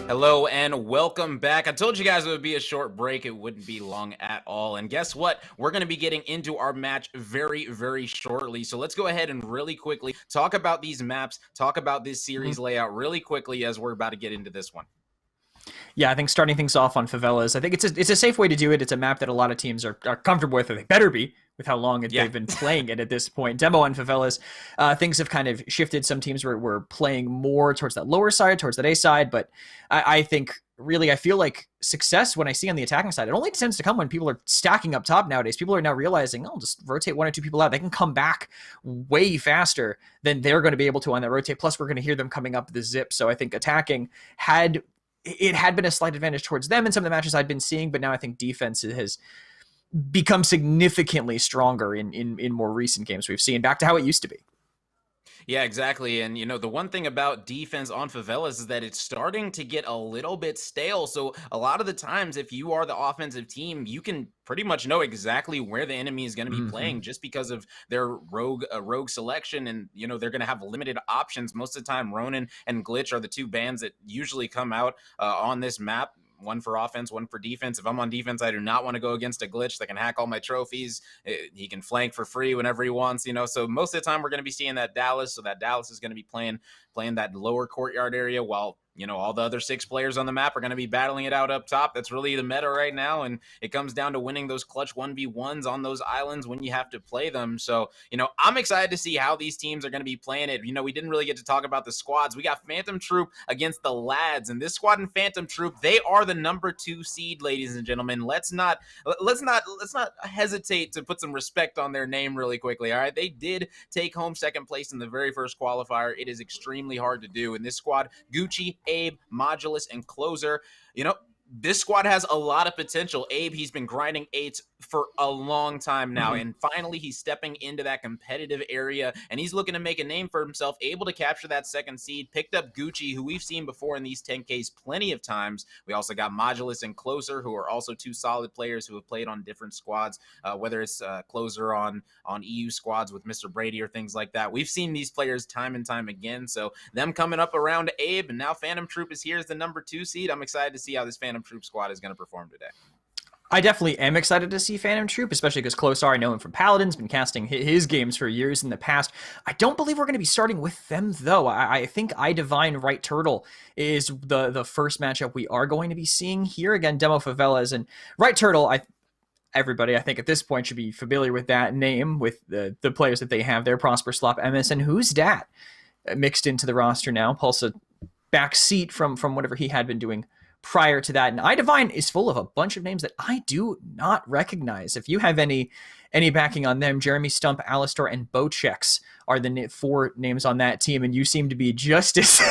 Hello and welcome back. I told you guys it would be a short break. It wouldn't be long at all. And guess what? We're going to be getting into our match very, very shortly. So let's go ahead and really quickly talk about these maps, talk about this series layout really quickly as we're about to get into this one. Yeah, I think starting things off on Favelas, I think it's a safe way to do it. It's a map that a lot of teams are comfortable with, or they better be, with how long they've been playing it at this point. Demo and Favelas, things have kind of shifted. Some teams were playing more towards that lower side, towards that A side, but I think really I feel like success when I see on the attacking side, it only tends to come when people are stacking up top nowadays. People are now realizing, oh, just rotate one or two people out. They can come back way faster than they're going to be able to on that rotate. Plus, we're going to hear them coming up the zip. So I think attacking had been a slight advantage towards them in some of the matches I'd been seeing, but now I think defense has become significantly stronger in more recent games we've seen, back to how it used to be. Yeah, exactly. And, you know, the one thing about defense on Favelas is that it's starting to get a little bit stale. So a lot of the times, if you are the offensive team, you can pretty much know exactly where the enemy is going to be playing just because of their rogue selection. And, you know, they're going to have limited options. Most of the time, Ronin and Glitch are the two bans that usually come out on this map. One for offense, one for defense. If I'm on defense, I do not want to go against a Glitch that can hack all my trophies. He can flank for free whenever he wants, you know. So most of the time we're going to be seeing that Dallas. So that Dallas is going to be playing that lower courtyard area while, you know, all the other 6 players on the map are going to be battling it out up top. That's really the meta right now. And it comes down to winning those clutch 1v1s on those islands when you have to play them. So, you know, I'm excited to see how these teams are going to be playing it. You know, we didn't really get to talk about the squads. We got Phantom Troop against the Lads, and this squad and Phantom Troop, they are the number 2 seed, ladies and gentlemen. Let's not hesitate to put some respect on their name really quickly. All right. They did take home 2nd place in the very first qualifier. It is extremely hard to do. In this squad, Gucci, Abe, Modulus, and Closer, you know, this squad has a lot of potential. Abe, he's been grinding 8s for a long time now, and finally he's stepping into that competitive area, and he's looking to make a name for himself, able to capture that 2nd seed, picked up Gucci, who we've seen before in these 10Ks plenty of times. We also got Modulus and Closer, who are also 2 solid players who have played on different squads, whether it's Closer on EU squads with Mr. Brady or things like that. We've seen these players time and time again, so them coming up around Abe, and now Phantom Troop is here as the number 2 seed. I'm excited to see how this Phantom Troop squad is going to perform today. I definitely am excited to see Phantom Troop, especially because Closer, I know him from Paladins, been casting his games for years in the past. I don't believe we're going to be starting with them, though. I think iDivine Right Turtle is the first matchup we are going to be seeing here. Again, Demo Favelas and Right Turtle, everybody, I think, at this point should be familiar with that name, with the players that they have there, Prosper, Slop, MS, and Who's Dat mixed into the roster now. Pulsa back seat from whatever he had been doing prior to that. And iDivine is full of a bunch of names that I do not recognize. If you have any backing on them, Jeremy Stump, Alistar, and Bochex are the 4 names on that team, and you seem to be just as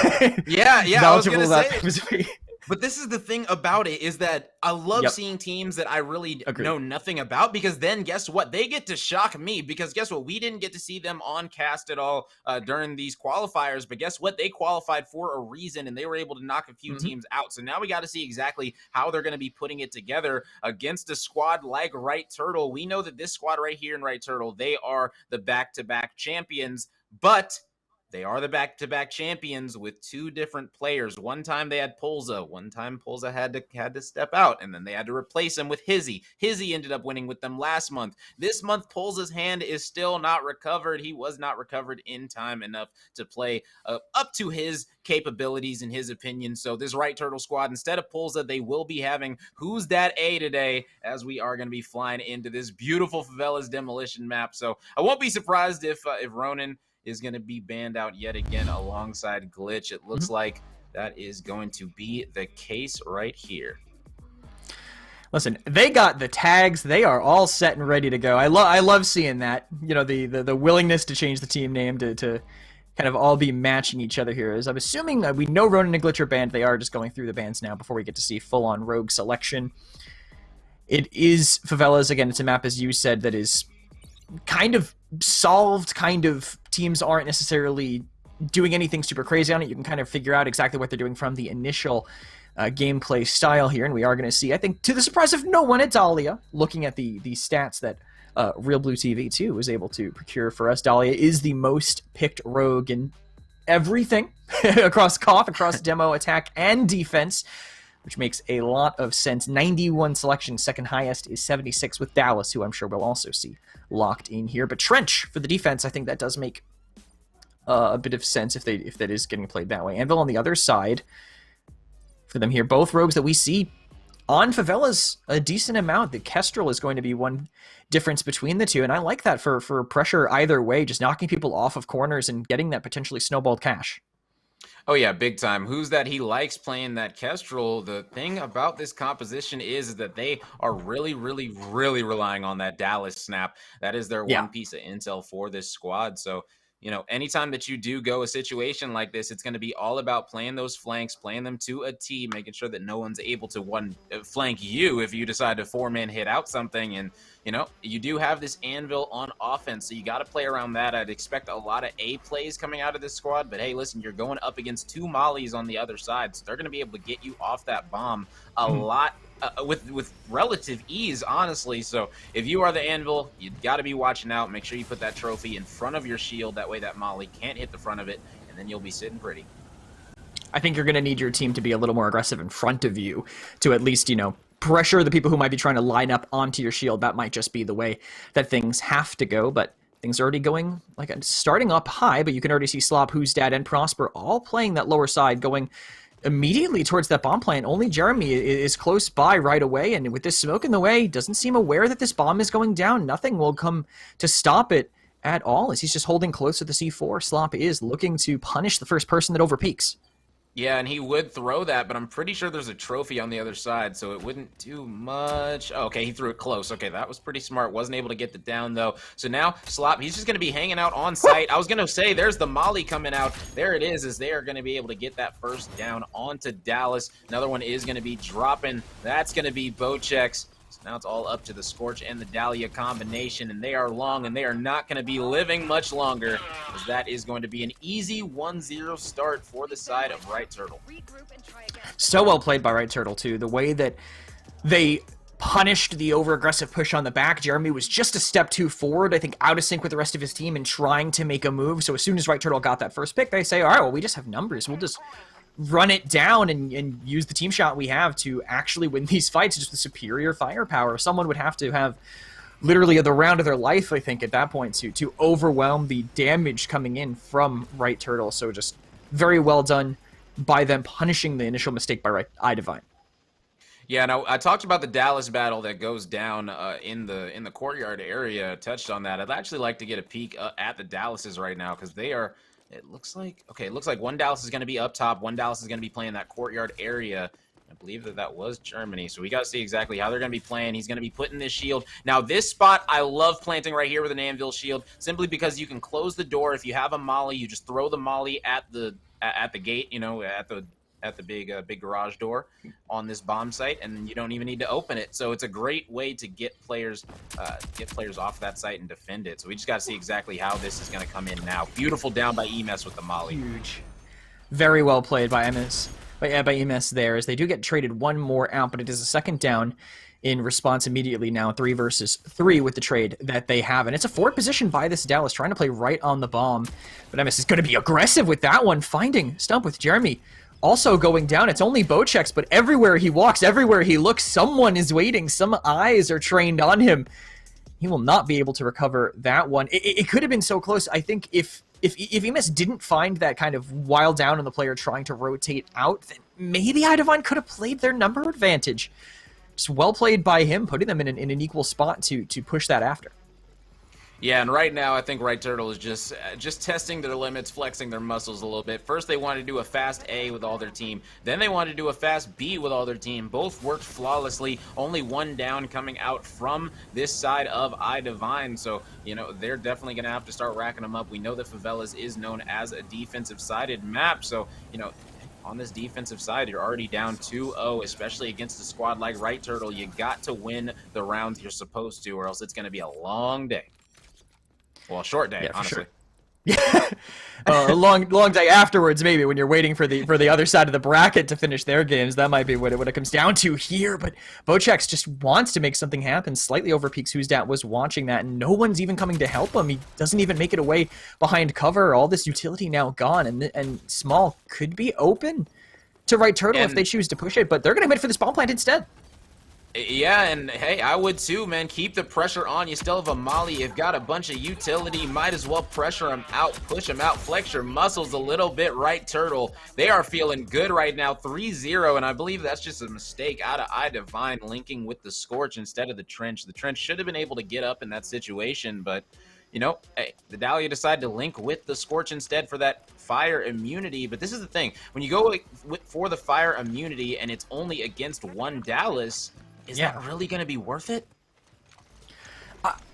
knowledgeable about them as me. But this is the thing about it, is that I love seeing teams that I really know nothing about, because then guess what? They get to shock me, because guess what? We didn't get to see them on cast at all during these qualifiers, but guess what? They qualified for a reason, and they were able to knock a few teams out. So now we got to see exactly how they're going to be putting it together against a squad like Right Turtle. We know that this squad right here in Right Turtle, they are the back-to-back champions, but they are the back-to-back champions with 2 different players. One time they had Pulsa. One time Pulsa had to step out, and then they had to replace him with Hizzy. Hizzy ended up winning with them last month. This month, Pulsa's hand is still not recovered. He was not recovered in time enough to play up to his capabilities, in his opinion. So this Right Turtle squad, instead of Pulsa, they will be having Who's Dat A today, as we are going to be flying into this beautiful Favelas demolition map. So I won't be surprised if Ronin is going to be banned out yet again alongside Glitch. It looks like that is going to be the case right here. Listen, they got the tags. They are all set and ready to go. I love seeing that. You know, the willingness to change the team name to kind of all be matching each other here. As I'm assuming we know Ronin and Glitch are banned. They are just going through the bans now before we get to see full-on rogue selection. It is Favelas. Again, it's a map, as you said, that is kind of solved, kind of teams aren't necessarily doing anything super crazy on it. You can kind of figure out exactly what they're doing from the initial gameplay style here, and we are going to see, I think, to the surprise of no one, at Dahlia, looking at the stats that realBluTV too was able to procure for us. Dahlia is the most picked rogue in everything across KOF, across demo, attack, and defense, which makes a lot of sense. 91 selections, second highest is 76 with Dallas, who I'm sure we'll also see locked in here. But Trench for the defense, I think that does make a bit of sense if that is getting played that way. Anvil on the other side for them here. Both rogues that we see on Favelas a decent amount. The Kestrel is going to be one difference between the two, and I like that for pressure either way, just knocking people off of corners and getting that potentially snowballed cash. Oh yeah, big time. Who's that? He likes playing that Kestrel. The thing about this composition is that they are really relying on that Dallas snap. That is their one piece of intel for this squad. So, you know, anytime that you do go a situation like this, it's going to be all about playing those flanks, playing them to a T, making sure that no one's able to flank you if you decide to 4-man hit out something. And, you know, you do have this Anvil on offense, so you got to play around that. I'd expect a lot of A plays coming out of this squad, but hey, listen, you're going up against 2 mollies on the other side, so they're going to be able to get you off that bomb a lot with relative ease, honestly. So if you are the Anvil, you got to be watching out. Make sure you put that trophy in front of your shield. That way that molly can't hit the front of it, and then you'll be sitting pretty. I think you're going to need your team to be a little more aggressive in front of you to at least, you know, pressure the people who might be trying to line up onto your shield. That might just be the way that things have to go, but things are already going, like, starting up high, but you can already see Slop, Who's Dad, and Prosper all playing that lower side, going immediately towards that bomb plant. Only Jeremy is close by right away, and with this smoke in the way, doesn't seem aware that this bomb is going down. Nothing will come to stop it at all, as he's just holding close to the C4. Slop is looking to punish the first person that overpeaks. Yeah, and he would throw that, but I'm pretty sure there's a trophy on the other side, so it wouldn't do much. Oh, okay, he threw it close. Okay, that was pretty smart. Wasn't able to get the down, though. So now, Slop, he's just going to be hanging out on site. I was going to say, there's the molly coming out. There it is they are going to be able to get that first down onto Dallas. Another one is going to be dropping. That's going to be Bochek's. So now it's all up to the Scorch and the Dahlia combination, and they are long, and they are not going to be living much longer, as that is going to be an easy 1-0 start for the side of Right Turtle. So well played by Right Turtle, too. The way that they punished the over-aggressive push on the back. Jeremy was just a step too forward, I think out of sync with the rest of his team and trying to make a move. So as soon as Right Turtle got that first pick, they say, all right, well, we just have numbers. We'll just run it down and use the team shot we have to actually win these fights just with superior firepower. Someone would have to have literally the round of their life, I think, at that point to overwhelm the damage coming in from Right Turtle. So just very well done by them punishing the initial mistake by iDivine. Yeah, now I talked about the Dallas battle that goes down in the courtyard area. Touched on that. I'd actually like to get a peek at the Dallases right now, because they are. It looks like one Dallas is going to be up top, one Dallas is going to be playing that courtyard area. I believe that was Germany, so we got to see exactly how they're going to be playing. He's going to be putting this shield. Now, this spot, I love planting right here with an Anvil shield, simply because you can close the door. If you have a molly, you just throw the molly at the gate, you know, at the big garage door on this bomb site, and then you don't even need to open it. So it's a great way to get players off that site and defend it. So we just got to see exactly how this is going to come in now. Beautiful down by EMS with the molly. Huge. Very well played by EMS. By EMS there, as they do get traded one more out, but it is a second down in response immediately now, 3 versus 3 with the trade that they have. And it's a forward position by this Dallas, trying to play right on the bomb. But EMS is going to be aggressive with that one, finding Stump with Jeremy also going down. It's only Bochek's, but everywhere he walks, everywhere he looks, someone is waiting. Some eyes are trained on him. He will not be able to recover that one. It could have been so close. I think if EMS didn't find that kind of wild down on the player trying to rotate out, then maybe iDivine could have played their number advantage. Just well played by him, putting them in an equal spot to push that after. Yeah, and right now I think Right Turtle is just testing their limits, flexing their muscles a little bit. First they wanted to do a fast A with all their team. Then they wanted to do a fast B with all their team. Both worked flawlessly. Only one down coming out from this side of iDivine. So, you know, they're definitely going to have to start racking them up. We know that Favelas is known as a defensive-sided map. So, you know, on this defensive side, you're already down 2-0, especially against a squad like Right Turtle. You got to win the rounds you're supposed to, or else it's going to be a long day. Well, a short day, yeah, honestly. Sure. A long day afterwards, maybe, when you're waiting for the other side of the bracket to finish their games. That might be what it comes down to here. But Bochex just wants to make something happen. Slightly overpeaks. Who's Dat was watching that, and no one's even coming to help him. He doesn't even make it away behind cover. All this utility now gone, and Small could be open to right turtle if they choose to push it, but they're going to wait for this bomb plant instead. Yeah, and hey, I would too, man. Keep the pressure on. You still have a molly. You've got a bunch of utility. Might as well pressure him out, push him out, flex your muscles a little bit, right turtle. They are feeling good right now, 3-0, and I believe that's just a mistake out of iDivine linking with the Scorch instead of the Trench. The Trench should have been able to get up in that situation, but you know, hey, the Dahlia decided to link with the Scorch instead for that fire immunity. But this is the thing. When you go for the fire immunity and it's only against one Dallas, is that really going to be worth it?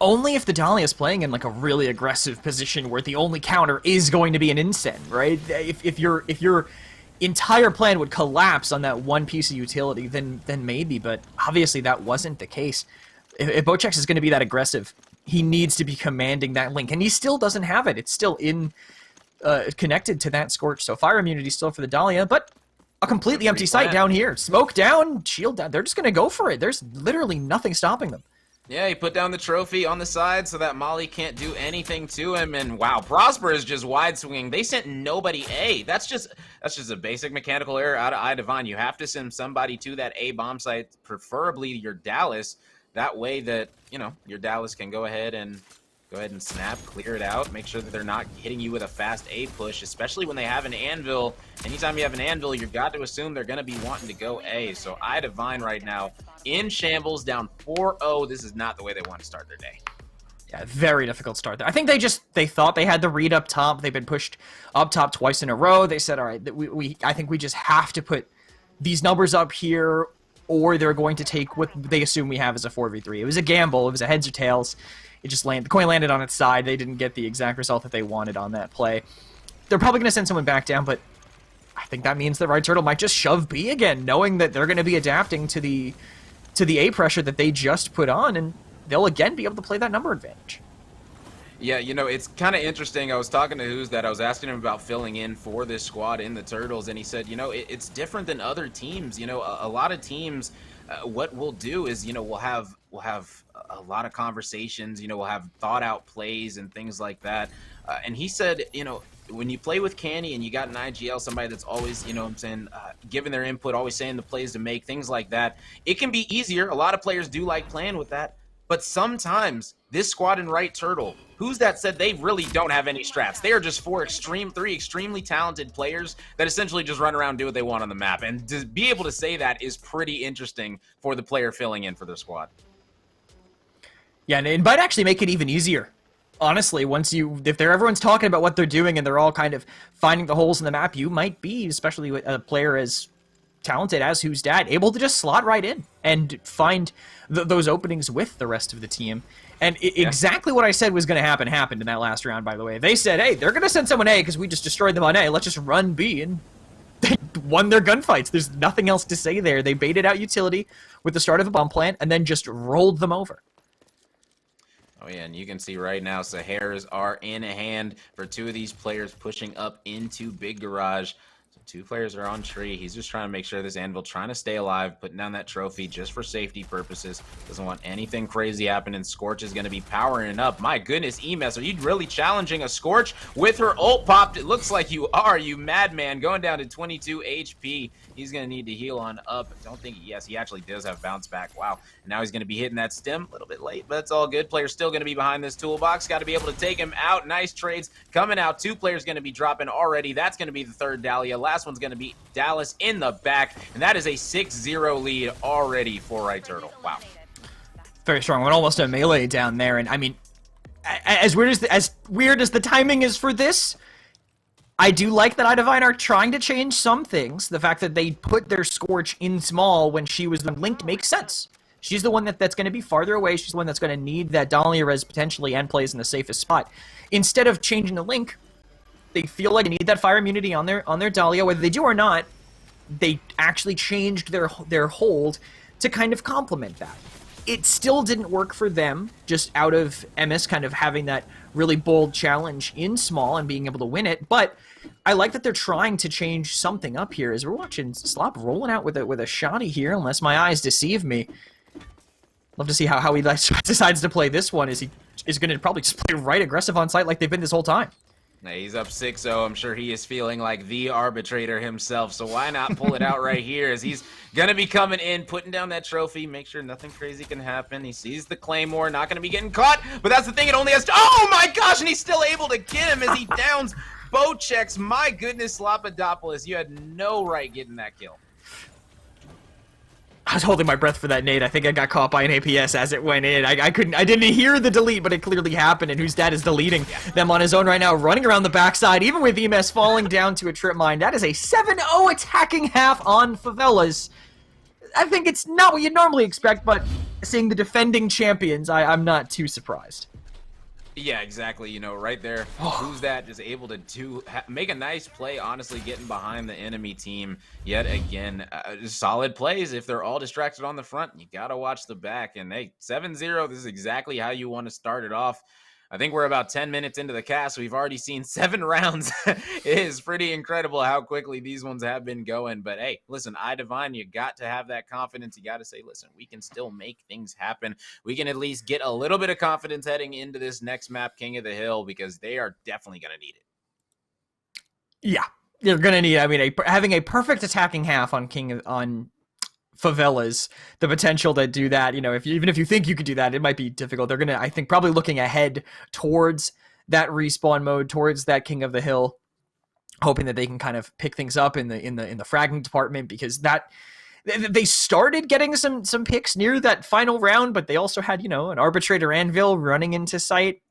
Only if the Dahlia is playing in like a really aggressive position where the only counter is going to be an Incen, right? If your entire plan would collapse on that one piece of utility, then maybe. But obviously that wasn't the case. If Bochex is going to be that aggressive, he needs to be commanding that link, and he still doesn't have it. It's still connected to that Scorch, so fire immunity still for the Dahlia, but a completely empty site down here. Smoke down, shield down. They're just going to go for it. There's literally nothing stopping them. Yeah, he put down the trophy on the side so that Molly can't do anything to him, and wow, Prosper is just wide swinging. They sent nobody A. That's just a basic mechanical error out of iDivine. You have to send somebody to that A bomb site, preferably your Dallas. That way that, you know, your Dallas can go ahead and snap, clear it out, make sure that they're not hitting you with a fast A push, especially when they have an anvil. Anytime you have an anvil, you've got to assume they're going to be wanting to go A. So iDivine right now in shambles, down 4-0. This is not the way they want to start their day. Yeah, very difficult start there. I think they thought they had the read up top. They've been pushed up top twice in a row. They said, all right, I think we just have to put these numbers up here, or they're going to take what they assume we have as a 4v3. It was a gamble. It was a heads or tails. It just landed. The coin landed on its side. They didn't get the exact result that they wanted on that play. They're probably going to send someone back down, but I think that means that right turtle might just shove B again, knowing that they're going to be adapting to the A pressure that they just put on, and they'll again be able to play that number advantage. Yeah, you know, it's kind of interesting. I was talking to Who's That. I was asking him about filling in for this squad in the Turtles, and he said, you know, it's different than other teams. You know, a lot of teams, what we'll do is, you know, we'll have a lot of conversations. You know, we'll have thought out plays and things like that. And he said, you know, when you play with Canny and you got an IGL, somebody that's always, you know what I'm saying, giving their input, always saying the plays to make, things like that, it can be easier. A lot of players do like playing with that. But sometimes this squad in right turtle, Who's That said they really don't have any strats. They are just three extremely talented players that essentially just run around and do what they want on the map. And to be able to say that is pretty interesting for the player filling in for their squad. Yeah, and it might actually make it even easier. Honestly, if everyone's talking about what they're doing and they're all kind of finding the holes in the map, you might be, especially with a player as talented as Who's Dat, able to just slot right in and find those openings with the rest of the team. And exactly what I said was going to happen happened in that last round, by the way. They said, hey, they're going to send someone A because we just destroyed them on A. Let's just run B. And they won their gunfights. There's nothing else to say there. They baited out utility with the start of a bomb plant and then just rolled them over. Oh, yeah, and you can see right now, Saharas are in a hand for two of these players pushing up into Big Garage. So two players are on tree. He's just trying to make sure this anvil, trying to stay alive, putting down that trophy just for safety purposes. Doesn't want anything crazy happening. Scorch is going to be powering it up. My goodness, Emes, are you really challenging a Scorch with her ult popped? It looks like you are, you madman, going down to 22 HP. He's going to need to heal on up. I don't think, yes, he actually does have bounce back. Wow. And now he's going to be hitting that stem a little bit late, but it's all good. Player's still going to be behind this toolbox. Got to be able to take him out. Nice trades coming out. Two players going to be dropping already. That's going to be the third Dahlia. Last one's going to be Dallas in the back, and that is a 6-0 lead already for Right Turtle. Wow. Very strong. Went almost a melee down there, and I mean, as weird as the timing is for this, I do like that iDivine are trying to change some things. The fact that they put their Scorch in small when she was linked makes sense. She's the one that's going to be farther away. She's the one that's going to need that Dahlia res potentially and plays in the safest spot. Instead of changing the link, they feel like they need that fire immunity on their Dahlia. Whether they do or not, they actually changed their hold to kind of complement that. It still didn't work for them, just out of MS kind of having that really bold challenge in small and being able to win it. But I like that they're trying to change something up here as we're watching Slop rolling out with a shotty here, unless my eyes deceive me. Love to see how he decides to play this one. Is he going to probably just play right aggressive on site like they've been this whole time? He's up 6-0. I'm sure he is feeling like the arbitrator himself, so why not pull it out right here as he's going to be coming in, putting down that trophy, make sure nothing crazy can happen. He sees the Claymore, not going to be getting caught, but that's the thing, it only has to... Oh my gosh, and he's still able to get him as he downs both checks. My goodness, Slopadopoulos, you had no right getting that kill. I was holding my breath for that nade. I think I got caught by an APS as it went in. I didn't hear the delete, but it clearly happened, and whose dad is deleting them on his own right now, running around the backside, even with EMS falling down to a trip mine. That is a 7-0 attacking half on Favelas. I think it's not what you'd normally expect, but seeing the defending champions, I'm not too surprised. Yeah, exactly. You know, right there, who's that is able to make a nice play, honestly, getting behind the enemy team yet again. Solid plays. If they're all distracted on the front, you got to watch the back. And hey, 7-0, this is exactly how you want to start it off. I think we're about 10 minutes into the cast. We've already seen 7 rounds. It is pretty incredible how quickly these ones have been going. But hey, listen, iDivine, you got to have that confidence. You got to say, listen, we can still make things happen. We can at least get a little bit of confidence heading into this next map, King of the Hill, because they are definitely going to need it. Yeah, they're going to need, I mean, having a perfect attacking half on Favelas, the potential to do that, you know, even if you think you could do that, it might be difficult. They're gonna, I think, probably looking ahead towards that respawn mode, towards that King of the Hill, hoping that they can kind of pick things up in the fragging department, because that they started getting some picks near that final round, but they also had, you know, an arbitrator anvil running into sight.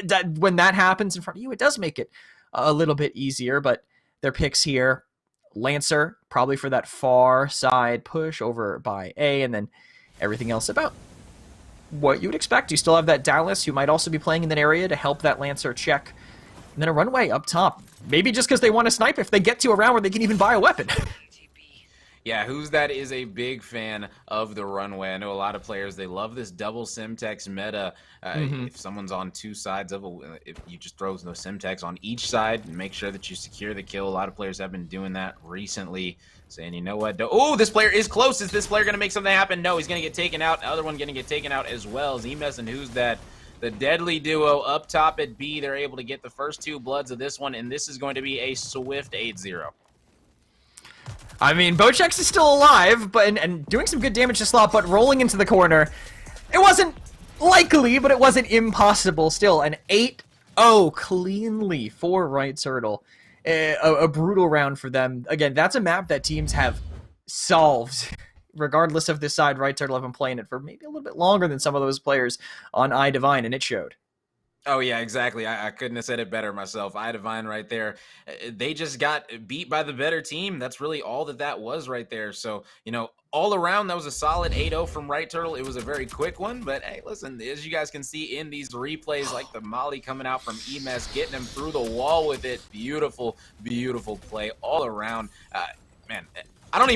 That when that happens in front of you, it does make it a little bit easier. But their picks here. Lancer, probably for that far side push over by A, and then everything else about what you would expect. You still have that Dallas, who might also be playing in that area to help that Lancer check. And then a runway up top. Maybe just because they want to snipe if they get to a round where they can even buy a weapon. Yeah, who's that is a big fan of the runway. I know a lot of players, they love this double Simtex meta. If someone's on two sides of if you just throw the Simtex on each side and make sure that you secure the kill. A lot of players have been doing that recently, saying, you know what? Oh, this player is close. Is this player going to make something happen? No, he's going to get taken out. The other one going to get taken out as well. Zemes and who's that? The deadly duo up top at B. They're able to get the first 2 bloods of this one, and this is going to be a swift 8-0. I mean, Bochex is still alive, but and doing some good damage to Slop, but rolling into the corner. It wasn't likely, but it wasn't impossible still. An 8-0 cleanly for Right Turtle. A brutal round for them. Again, that's a map that teams have solved, regardless of this side. Right Turtle have been playing it for maybe a little bit longer than some of those players on iDivine, and it showed. Oh, yeah, exactly. I couldn't have said it better myself. iDivine right there. They just got beat by the better team. That's really all that was right there. So, you know, all around, that was a solid 8-0 from Right Turtle. It was a very quick one, but hey, listen, as you guys can see in these replays, like the molly coming out from EMS, getting him through the wall with it. Beautiful, beautiful play all around. Man, I don't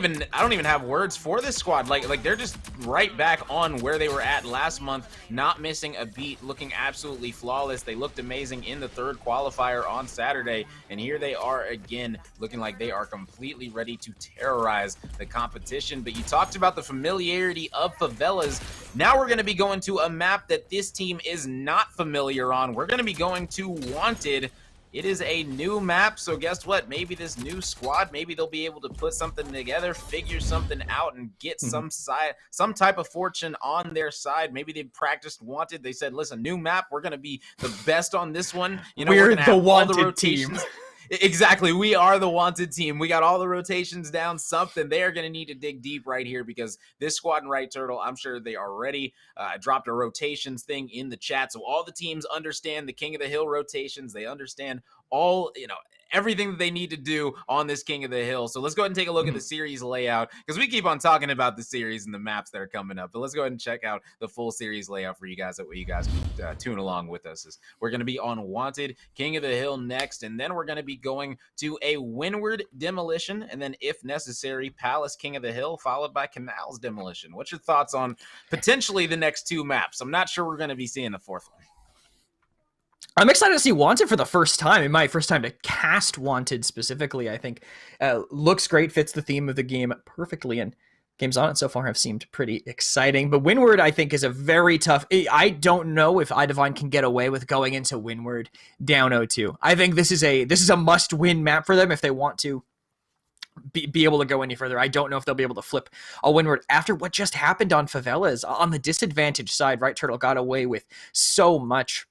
even have words for this squad. Like they're just right back on where they were at last month, not missing a beat, looking absolutely flawless. They looked amazing in the 3rd qualifier on Saturday, and here they are again, looking like they are completely ready to terrorize the competition. But you talked about the familiarity of Favelas. Now we're going to be going to a map that this team is not familiar on. We're going to be going to Wanted. It is a new map, so guess what? Maybe this new squad, maybe they'll be able to put something together, figure something out, and get some type of fortune on their side. Maybe they practiced Wanted. They said, listen, new map, we're going to be the best on this one. You know, we're gonna the have Wanted all the rotations. team. Exactly. We are the Wanted team. We got all the rotations down. Something they are going to need to dig deep right here, because this squad and Right Turtle, I'm sure they are ready. I dropped a rotations thing in the chat, so all the teams understand the King of the Hill rotations. They understand all, everything that they need to do on this King of the Hill. So let's go ahead and take a look at the series layout, because we keep on talking about the series and the maps that are coming up. But let's go ahead and check out the full series layout for you guys, that way you guys can tune along with us. We're going to be on Wanted, King of the Hill next, and then we're going to be going to a Windward Demolition, and then, if necessary, Palace King of the Hill, followed by Canals Demolition. What's your thoughts on potentially the next two maps? I'm not sure we're going to be seeing the fourth one. I'm excited to see Wanted for the first time. My first time to cast Wanted specifically, I think. Looks great, fits the theme of the game perfectly, and games on it so far have seemed pretty exciting. But Windward, I think, is a very tough... I don't know if iDivine can get away with going into Windward down 0-2. I think this is a must-win map for them if they want to be able to go any further. I don't know if they'll be able to flip a Windward after what just happened on Favelas. On the disadvantage side, Right Turtle got away with so much.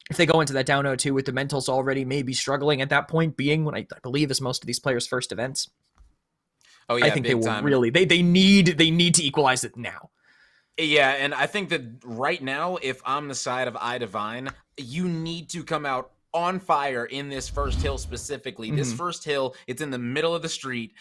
If they go into that down 0-2 with the mentals already maybe struggling at that point, being what I believe is most of these players' first events. Oh yeah, I think they will really they need to equalize it now. Yeah, and I think that right now, if I'm the side of iDivine, you need to come out on fire in this first hill specifically. This first hill, it's in the middle of the street.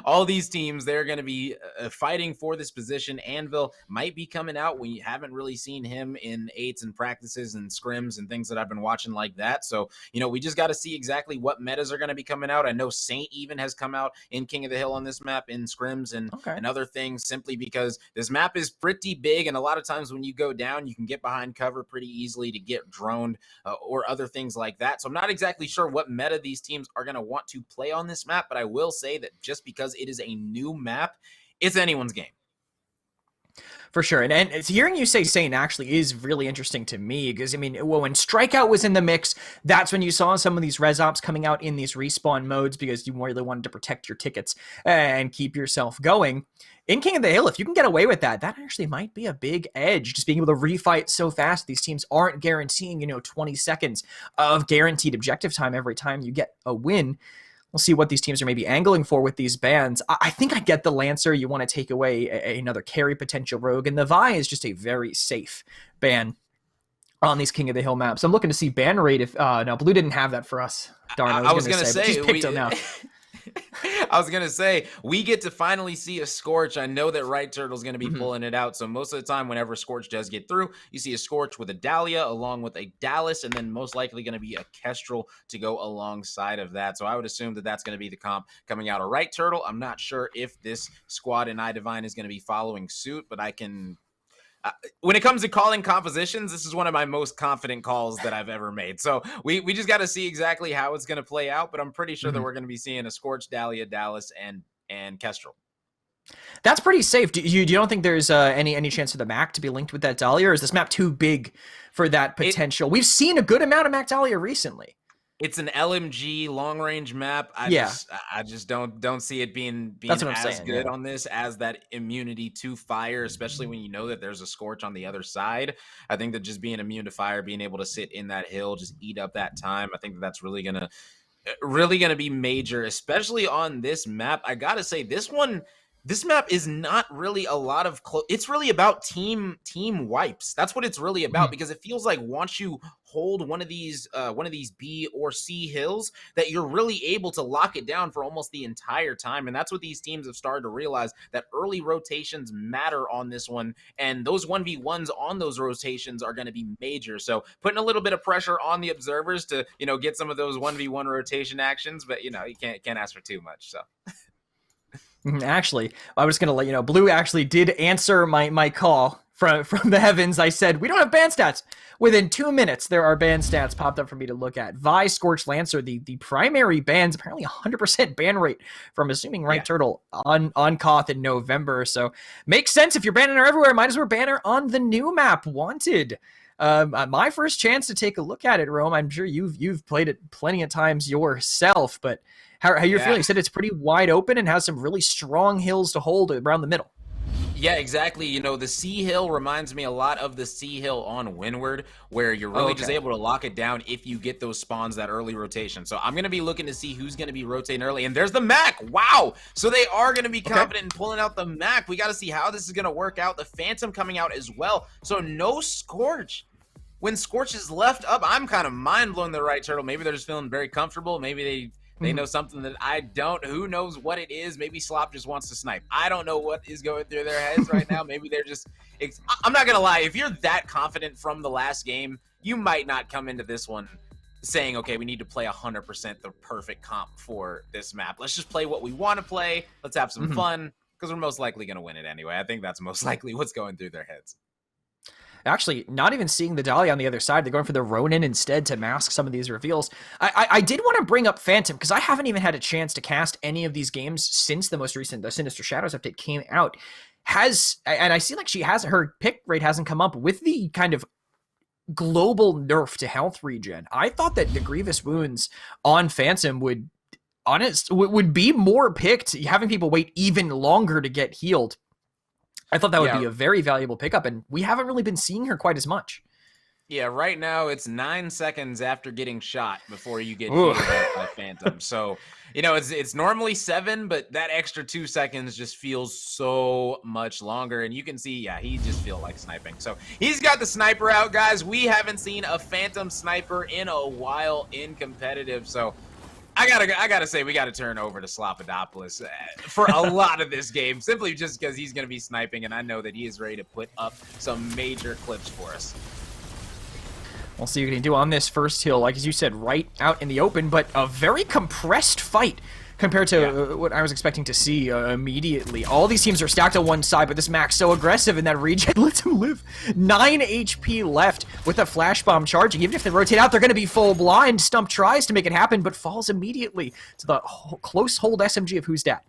All these teams, they're going to be fighting for this position. Anvil might be coming out. We haven't really seen him in 8s and practices and scrims and things that I've been watching like that. So, we just got to see exactly what metas are going to be coming out. I know Saint even has come out in King of the Hill on this map in scrims and other things, simply because this map is pretty big. And a lot of times when you go down, you can get behind cover pretty easily to get droned or other things like that. So I'm not exactly sure what meta these teams are going to want to play on this map, but I will say that just because it is a new map, it's anyone's game. For sure. And hearing you say Saint actually is really interesting to me, because, when Strikeout was in the mix, that's when you saw some of these res ops coming out in these respawn modes, because you really wanted to protect your tickets and keep yourself going. In King of the Hill, if you can get away with that, that actually might be a big edge. Just being able to refight so fast. These teams aren't guaranteeing, 20 seconds of guaranteed objective time every time you get a win. We'll see what these teams are maybe angling for with these bans. I think I get the Lancer. You want to take away another carry potential rogue, and the Vi is just a very safe ban on these King of the Hill maps. I'm looking to see ban rate if... no, Blue didn't have that for us. Darn, I was going to say just picked him out. I was going to say, we get to finally see a Scorch. I know that Right Turtle's going to be pulling it out. So most of the time, whenever Scorch does get through, you see a Scorch with a Dahlia along with a Dallas, and then most likely going to be a Kestrel to go alongside of that. So I would assume that that's going to be the comp coming out of Right Turtle. I'm not sure if this squad in iDivine is going to be following suit, but I can... when it comes to calling compositions, this is one of my most confident calls that I've ever made. So we just got to see exactly how it's going to play out, but I'm pretty sure that we're going to be seeing a Scorch, Dahlia, Dallas, and Kestrel. That's pretty safe. Do you don't think there's any chance for the Mac to be linked with that Dahlia, or is this map too big for that potential? We've seen a good amount of Mac Dahlia recently. It's an LMG long-range map. I just don't see it being as good on this as that immunity to fire, especially when you know that there's a Scorch on the other side. I think that just being immune to fire, being able to sit in that hill, just eat up that time, I think that that's really gonna be major, especially on this map. I gotta say, this map is not really a lot of it's really about team wipes. That's what it's really about, because it feels like once you hold one of these B or C hills, that you're really able to lock it down for almost the entire time. And that's what these teams have started to realize, that early rotations matter on this one, and those 1v1s on those rotations are going to be major. So putting a little bit of pressure on the observers to get some of those 1v1 rotation actions, but you can't ask for too much. So actually, I was going to let you know, Blue actually did answer my call from the heavens. I said, we don't have ban stats. Within 2 minutes, there are ban stats popped up for me to look at. Vi, Scorch, Lancer, the primary bans, apparently 100% ban rate from assuming Right Turtle on Koth in November. So makes sense. If you're banning her everywhere, might as well ban her on the new map, Wanted. My first chance to take a look at it, Rome. I'm sure you've played it plenty of times yourself, but how you're feeling? You said it's pretty wide open and has some really strong hills to hold around the middle. Yeah, exactly. The C hill reminds me a lot of the C hill on Windward, where you're really just able to lock it down if you get those spawns, that early rotation. So I'm going to be looking to see who's going to be rotating early. And there's the Mac. Wow. So they are going to be confident in pulling out the Mac. We got to see how this is going to work out. The Phantom coming out as well. So no Scorch. when Scorch is left up, I'm kind of mind blown. The right turtle. Maybe they're just feeling very comfortable. Maybe they know something that I don't. Who knows what it is? Maybe Slop just wants to snipe. I don't know what is going through their heads right now. Maybe they're just. I'm not gonna lie. If you're that confident from the last game, you might not come into this one saying, okay, we need to play 100% the perfect comp for this map. Let's just play what we want to play. Let's have some fun, because we're most likely going to win it anyway. I think that's most likely what's going through their heads. Actually, not even seeing the Dahlia on the other side. They're going for the Ronin instead to mask some of these reveals. I did want to bring up Phantom, because I haven't even had a chance to cast any of these games since the most recent the Sinister Shadows update came out. And I see like her pick rate hasn't come up with the kind of global nerf to health regen. I thought that the Grievous Wounds on Phantom would be more picked, having people wait even longer to get healed. I thought that would be a very valuable pickup, and we haven't really been seeing her quite as much. Yeah, right now it's 9 seconds after getting shot before you get healed by Phantom. So, it's normally 7, but that extra 2 seconds just feels so much longer. And you can see, he just feels like sniping. So he's got the sniper out, guys. We haven't seen a Phantom sniper in a while in competitive. So I gotta say, we gotta turn over to Slopadopoulos for a lot of this game, simply just because he's gonna be sniping, and I know that he is ready to put up some major clips for us. We'll see what he can do on this first hill, like as you said, right out in the open, but a very compressed fight compared to what I was expecting to see immediately. All these teams are stacked on one side, but this Mac's so aggressive, and that regen lets him live. 9 HP left with a flash bomb charging. Even if they rotate out, they're going to be full blind. Stump tries to make it happen, but falls immediately to the close hold SMG of Who's Dat.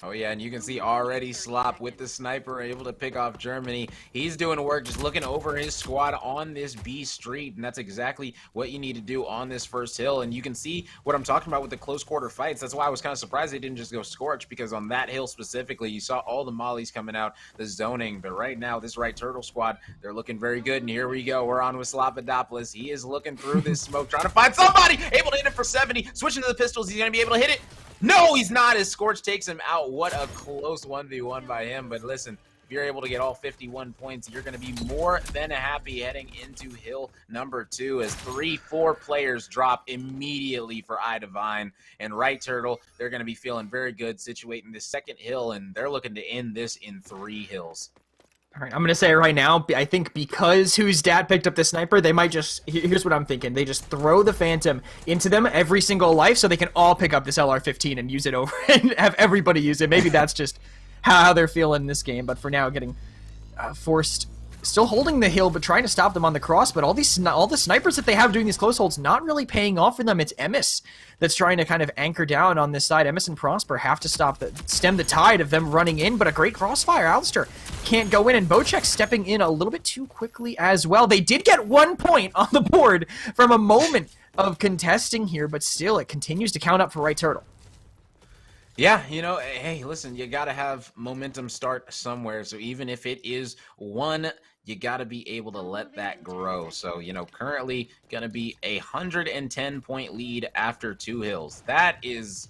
Oh, yeah, and you can see already Slop with the sniper able to pick off Germany. He's doing work just looking over his squad on this B street, and that's exactly what you need to do on this first hill. And you can see what I'm talking about with the close quarter fights. That's why I was kind of surprised they didn't just go Scorch, because on that hill specifically, you saw all the mollies coming out, the zoning. But right now, this right turtle squad, they're looking very good. And here we go. We're on with Slopadopoulos. He is looking through this smoke, trying to find somebody. Able to hit it for 70. Switching to the pistols. He's going to be able to hit it. No, he's not, as Scorch takes him out. What a close 1v1 by him. But listen, if you're able to get all 51 points, you're going to be more than happy heading into hill number 2, as 3-4 players drop immediately for iDivine and Right Turtle. They're going to be feeling very good situating this second hill, and they're looking to end this in 3 hills. All right, I'm going to say it right now. I think because Who's Dat picked up the sniper, they might just... Here's what I'm thinking. They just throw the Phantom into them every single life so they can all pick up this LR-15 and use it over and have everybody use it. Maybe that's just how they're feeling in this game. But for now, getting forced... Still holding the hill, but trying to stop them on the cross. But all the snipers that they have doing these close holds not really paying off for them. It's Emis that's trying to kind of anchor down on this side. Emis and Prosper have to stem the tide of them running in, but a great crossfire. Alistair can't go in, and Bocek stepping in a little bit too quickly as well. They did get 1 point on the board from a moment of contesting here, but still it continues to count up for Right Turtle. Yeah, hey, listen, you got to have momentum start somewhere. So even if it is 1, you got to be able to let that grow. So, currently going to be a 110-point lead after 2 hills. That is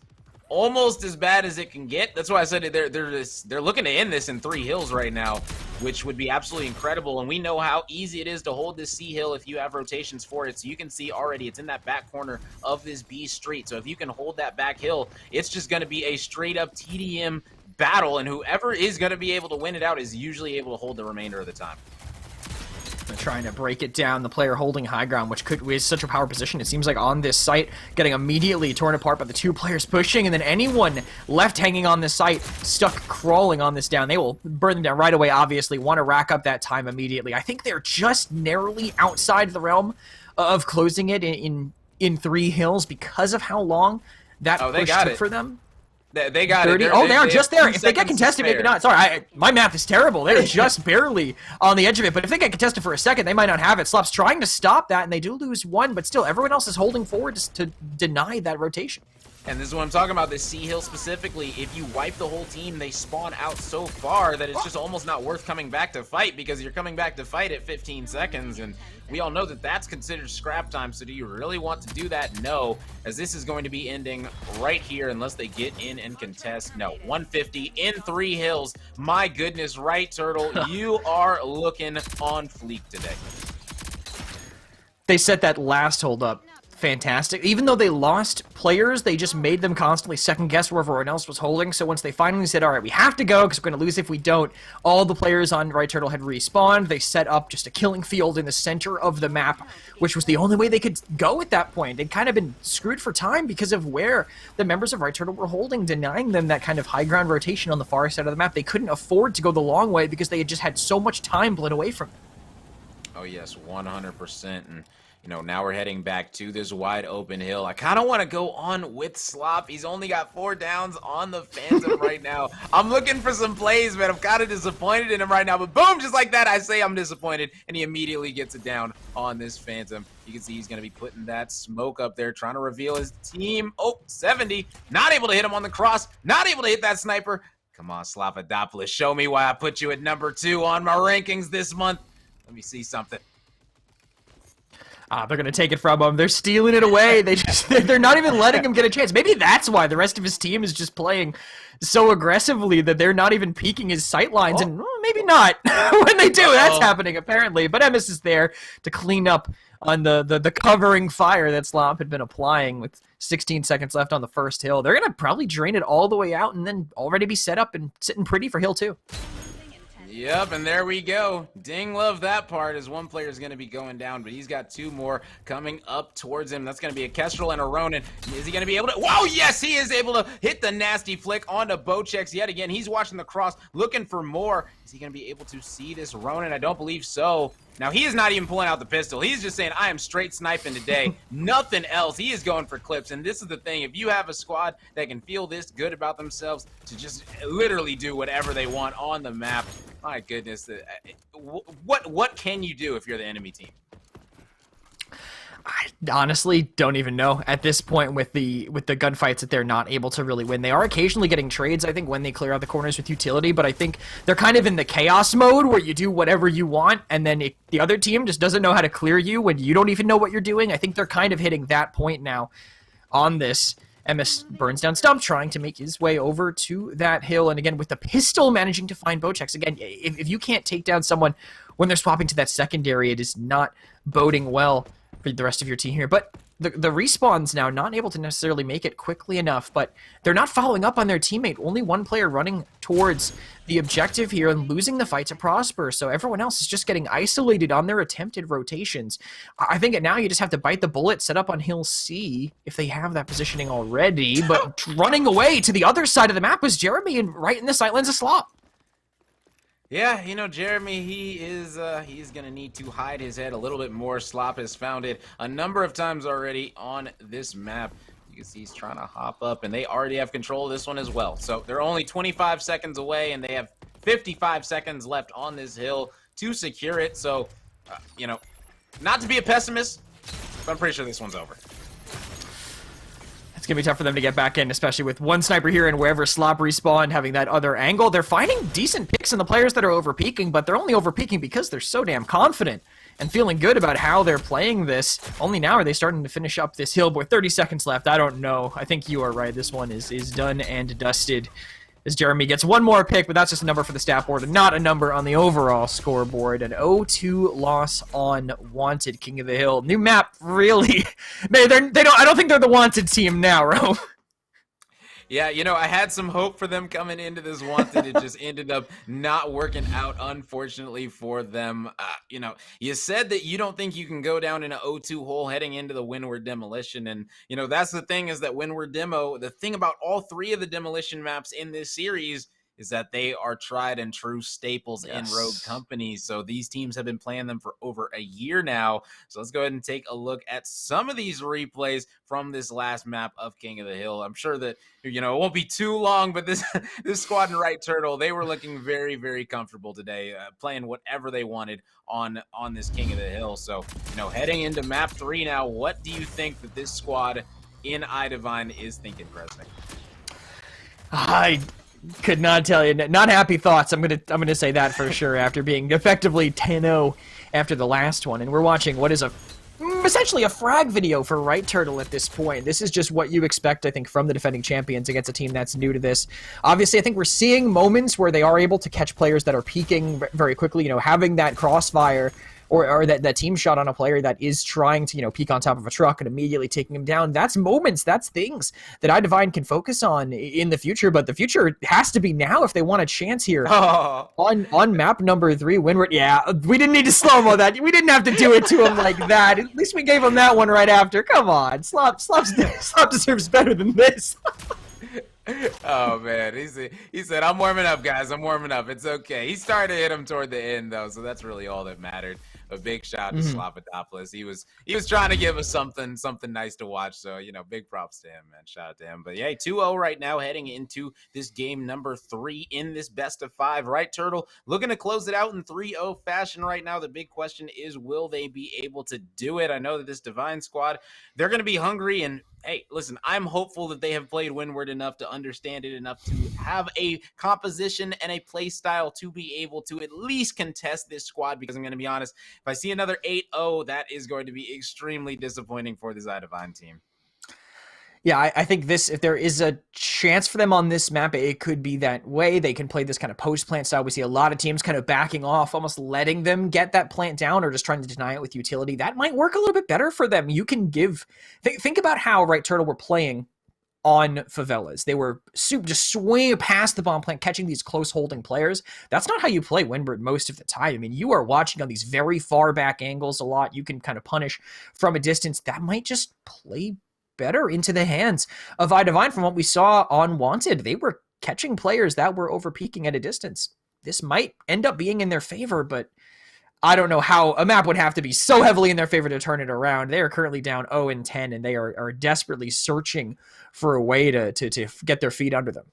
almost as bad as it can get. That's why I said they're looking to end this in 3 hills right now, which would be absolutely incredible. And we know how easy it is to hold this C hill if you have rotations for it. So you can see already it's in that back corner of this B street. So if you can hold that back hill, it's just going to be a straight up TDM battle. And whoever is going to be able to win it out is usually able to hold the remainder of the time. Trying to break it down, the player holding high ground, which is such a power position. It seems like on this site, getting immediately torn apart by the 2 players pushing, and then anyone left hanging on this site, stuck crawling on this down. They will burn them down right away, obviously, want to rack up that time immediately. I think they're just narrowly outside the realm of closing it in 3 hills because of how long that push took for them. They got 30. it. They are just there. If they get contested, maybe not. Sorry, my math is terrible. They're just barely on the edge of it. But if they get contested for a second, they might not have it. Slop's trying to stop that, and they do lose 1. But still, everyone else is holding forward to deny that rotation. And this is what I'm talking about, this C-Hill specifically. If you wipe the whole team, they spawn out so far that it's just almost not worth coming back to fight, because you're coming back to fight at 15 seconds, and we all know that that's considered scrap time. So do you really want to do that? No, as this is going to be ending right here unless they get in and contest. No, 150 in 3 hills. My goodness, Right Turtle, you are looking on fleek today. they set that last hold up fantastic. Even though they lost players, they just made them constantly second guess where everyone else was holding. So once they finally said, all right, we have to go because we're going to lose if we don't, all the players on Right Turtle had respawned. They set up just a killing field in the center of the map, which was the only way they could go at that point. They'd kind of been screwed for time because of where the members of Right Turtle were holding, denying them that kind of high ground rotation on the far side of the map. They couldn't afford to go the long way because they had just had so much time bled away from them. Oh yes, 100%. And you know, now we're heading back to this wide open hill. I kind of want to go on with Slop. He's only got 4 downs on the Phantom right now. I'm looking for some plays, man. I'm kind of disappointed in him right now. But boom, just like that, I say I'm disappointed. And he immediately gets it down on this Phantom. You can see he's going to be putting that smoke up there, trying to reveal his team. Oh, 70. Not able to hit him on the cross. Not able to hit that sniper. Come on, Slopadopoulos. Show me why I put you at number 2 on my rankings this month. Let me see something. They're going to take it from him. They're stealing it away. They're not even letting him get a chance. Maybe that's why the rest of his team is just playing so aggressively that they're not even peeking his sight lines. And maybe not. When they do, that's happening apparently. But Emis is there to clean up on the covering fire that Slop had been applying with 16 seconds left on the first hill. They're going to probably drain it all the way out and then already be set up and sitting pretty for hill 2. Yep, and there we go. Ding, love that part, as one player is going to be going down, but he's got 2 more coming up towards him. That's going to be a Kestrel and a Ronin. Is he going to be able to? Whoa, yes, he is able to hit the nasty flick onto Bochex yet again. He's watching the cross, looking for more. Is he going to be able to see this Ronin? I don't believe so. Now, he is not even pulling out the pistol. He's just saying, I am straight sniping today. Nothing else. He is going for clips. And this is the thing. If you have a squad that can feel this good about themselves to just literally do whatever they want on the map, my goodness. What can you do if you're the enemy team? I honestly don't even know at this point with the gunfights that they're not able to really win. They are occasionally getting trades, I think, when they clear out the corners with utility, but I think they're kind of in the chaos mode where you do whatever you want, and then the other team just doesn't know how to clear you when you don't even know what you're doing. I think they're kind of hitting that point now on this. Emis burns down Stump, trying to make his way over to that hill, and again, with the pistol managing to find Bochex. Again, if you can't take down someone when they're swapping to that secondary, it is not boding well for the rest of your team here. But the respawns now not able to necessarily make it quickly enough, but they're not following up on their teammate. Only one player running towards the objective here and losing the fight to Prosper. So everyone else is just getting isolated on their attempted rotations. I think now you just have to bite the bullet, set up on Hill C if they have that positioning already. But running away to the other side of the map was Jeremy, and right in the sightlines of Slop. Yeah, you know, Jeremy, he's going to need to hide his head a little bit more. Slop has found it a number of times already on this map. You can see he's trying to hop up, and they already have control of this one as well. So they're only 25 seconds away, and they have 55 seconds left on this hill to secure it. So, you know, not to be a pessimist, but I'm pretty sure this one's over. It's going to be tough for them to get back in, especially with one sniper here and wherever Slop respawned, having that other angle. They're finding decent picks in the players that are over-peaking, but they're only over-peaking because they're so damn confident and feeling good about how they're playing this. Only now are they starting to finish up this hill, but with 30 seconds left, I don't know. I think you are right. This one is done and dusted. As Jeremy gets one more pick, but that's just a number for the stat board and not a number on the overall scoreboard. An 0-2 loss on Wanted, King of the Hill. New map, really? I don't think they're the Wanted team now, Ro. Yeah, you know, I had some hope for them coming into this Wanted. It just ended up not working out, unfortunately, for them. You know, you said that you don't think you can go down in an 0-2 hole heading into the Windward demolition. And, you know, that's the thing, is that Windward demo, the thing about all 3 of the demolition maps in this series is that they are tried and true staples in Rogue companies. So these teams have been playing them for over a year now. So let's go ahead and take a look at some of these replays from this last map of King of the Hill. I'm sure that, you know, it won't be too long, but this squad in Right Turtle, they were looking very, very comfortable today, playing whatever they wanted on this King of the Hill. So, you know, heading into map 3 now, what do you think that this squad in iDivine is thinking, President? I could not tell you. Not happy thoughts. I'm gonna say that for sure after being effectively 10-0 after the last one. And we're watching what is essentially a frag video for Right Turtle at this point. This is just what you expect, I think, from the defending champions against a team that's new to this. Obviously, I think we're seeing moments where they are able to catch players that are peaking very quickly, you know, having that crossfire or that team shot on a player that is trying to, peek on top of a truck and immediately taking him down. That's moments, that's things that iDivine can focus on in the future, but the future has to be now if they want a chance here. On map number 3, Windward. Yeah, we didn't need to slow-mo that. We didn't have to do it to him like that. At least we gave him that one right after. Come on, Slop deserves better than this. Oh man, he said, "I'm warming up, guys. I'm warming up. It's okay." He started to hit him toward the end though, so that's really all that mattered. A big shout to Slopadopoulos. He was trying to give us something nice to watch. So big props to him, man. Shout out to him. But yeah, 2-0 right now, heading into this game number 3 in this best of 5. Right, Turtle? Looking to close it out in 3-0 fashion right now. The big question is, will they be able to do it? I know that this Divine squad, they're going to be hungry. And hey, listen, I'm hopeful that they have played Windward enough to understand it enough to have a composition and a play style to be able to at least contest this squad. Because I'm going to be honest, if I see another 8-0, that is going to be extremely disappointing for this iDivine team. Yeah, I think if there is a chance for them on this map, it could be that way. They can play this kind of post-plant style. We see a lot of teams kind of backing off, almost letting them get that plant down or just trying to deny it with utility. That might work a little bit better for them. You can think about how Right Turtle were playing on Favelas. They were just swinging past the bomb plant, catching these close holding players. That's not how you play Windward most of the time. I mean, you are watching on these very far back angles a lot. You can kind of punish from a distance. That might just play better into the hands of iDivine. From what we saw on Wanted, they were catching players that were over peaking at a distance. This might end up being in their favor, but I don't know how a map would have to be so heavily in their favor to turn it around. They are currently down 0-10, and they are desperately searching for a way to get their feet under them.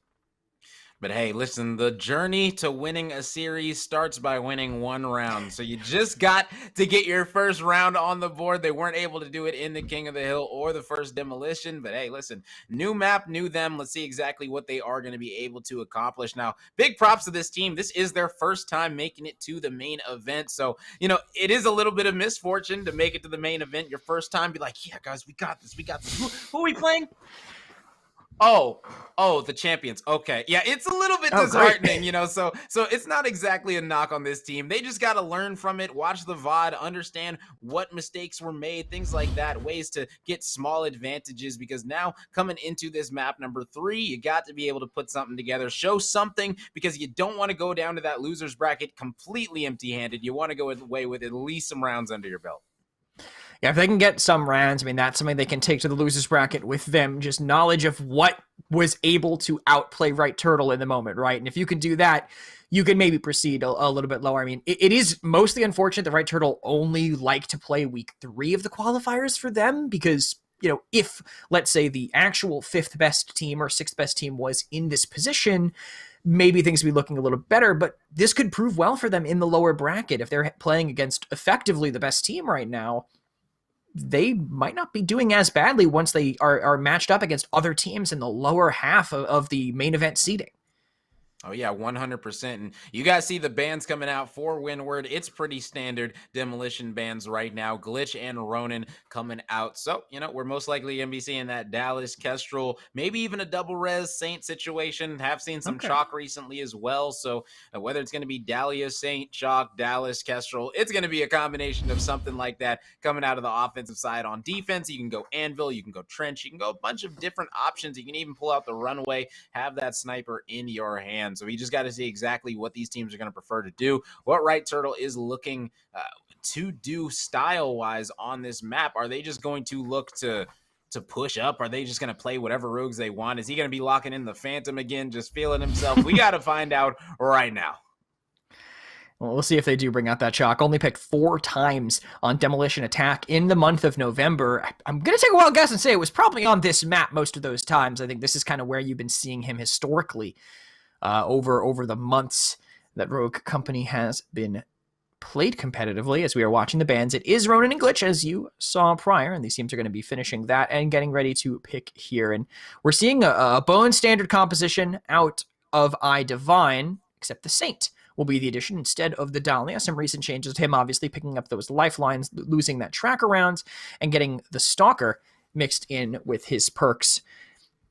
But hey, listen, the journey to winning a series starts by winning one round. So you just got to get your first round on the board. They weren't able to do it in the King of the Hill or the first demolition. But hey, listen, new map, new them. Let's see exactly what they are going to be able to accomplish. Now, big props to this team. This is their first time making it to the main event. So, it is a little bit of misfortune to make it to the main event. Your first time, be like, yeah, guys, we got this. We got this. Who are we playing? Oh, the champions. Okay. Yeah, it's a little bit disheartening, so it's not exactly a knock on this team. They just got to learn from it, watch the VOD, understand what mistakes were made, things like that, ways to get small advantages, because now coming into this map number 3, you got to be able to put something together, show something, because you don't want to go down to that loser's bracket completely empty-handed. You want to go away with at least some rounds under your belt. Yeah, if they can get some rounds, I mean, that's something they can take to the losers bracket with them. Just knowledge of what was able to outplay Right Turtle in the moment, right? And if you can do that, you can maybe proceed a little bit lower. I mean, it is mostly unfortunate that Right Turtle only like to play week 3 of the qualifiers for them, because, if, let's say, the actual 5th best team or 6th best team was in this position, maybe things would be looking a little better, but this could prove well for them in the lower bracket. If they're playing against effectively the best team right now, they might not be doing as badly once they are matched up against other teams in the lower half of the main event seeding. Oh, yeah, 100%. And you guys see the bans coming out for Windward. It's pretty standard demolition bans right now. Glitch and Ronin coming out. So, we're most likely going to be seeing that Dallas, Kestrel, maybe even a double res Saint situation. Have seen some Chalk recently as well. So whether it's going to be Dahlia, Saint, Chalk, Dallas, Kestrel, it's going to be a combination of something like that coming out of the offensive side. On defense, you can go Anvil, you can go Trench, you can go a bunch of different options. You can even pull out the runway, have that sniper in your hand. So we just got to see exactly what these teams are going to prefer to do, what Right Turtle is looking to do style-wise on this map. Are they just going to look to push up? Are they just going to play whatever rogues they want? Is he going to be locking in the Phantom again, just feeling himself? We got to find out right now. Well, we'll see if they do bring out that Chalk. Only picked 4 times on Demolition Attack in the month of November. I'm going to take a wild guess and say it was probably on this map most of those times. I think this is kind of where you've been seeing him historically over the months that Rogue Company has been played competitively. As we are watching the bans, it is Ronin and Glitch, as you saw prior, and these teams are going to be finishing that and getting ready to pick here. And we're seeing a bone standard composition out of iDivine, except the Saint will be the addition instead of the Dahlia. Some recent changes to him, obviously picking up those lifelines, losing that tracker rounds, and getting the Stalker mixed in with his perks.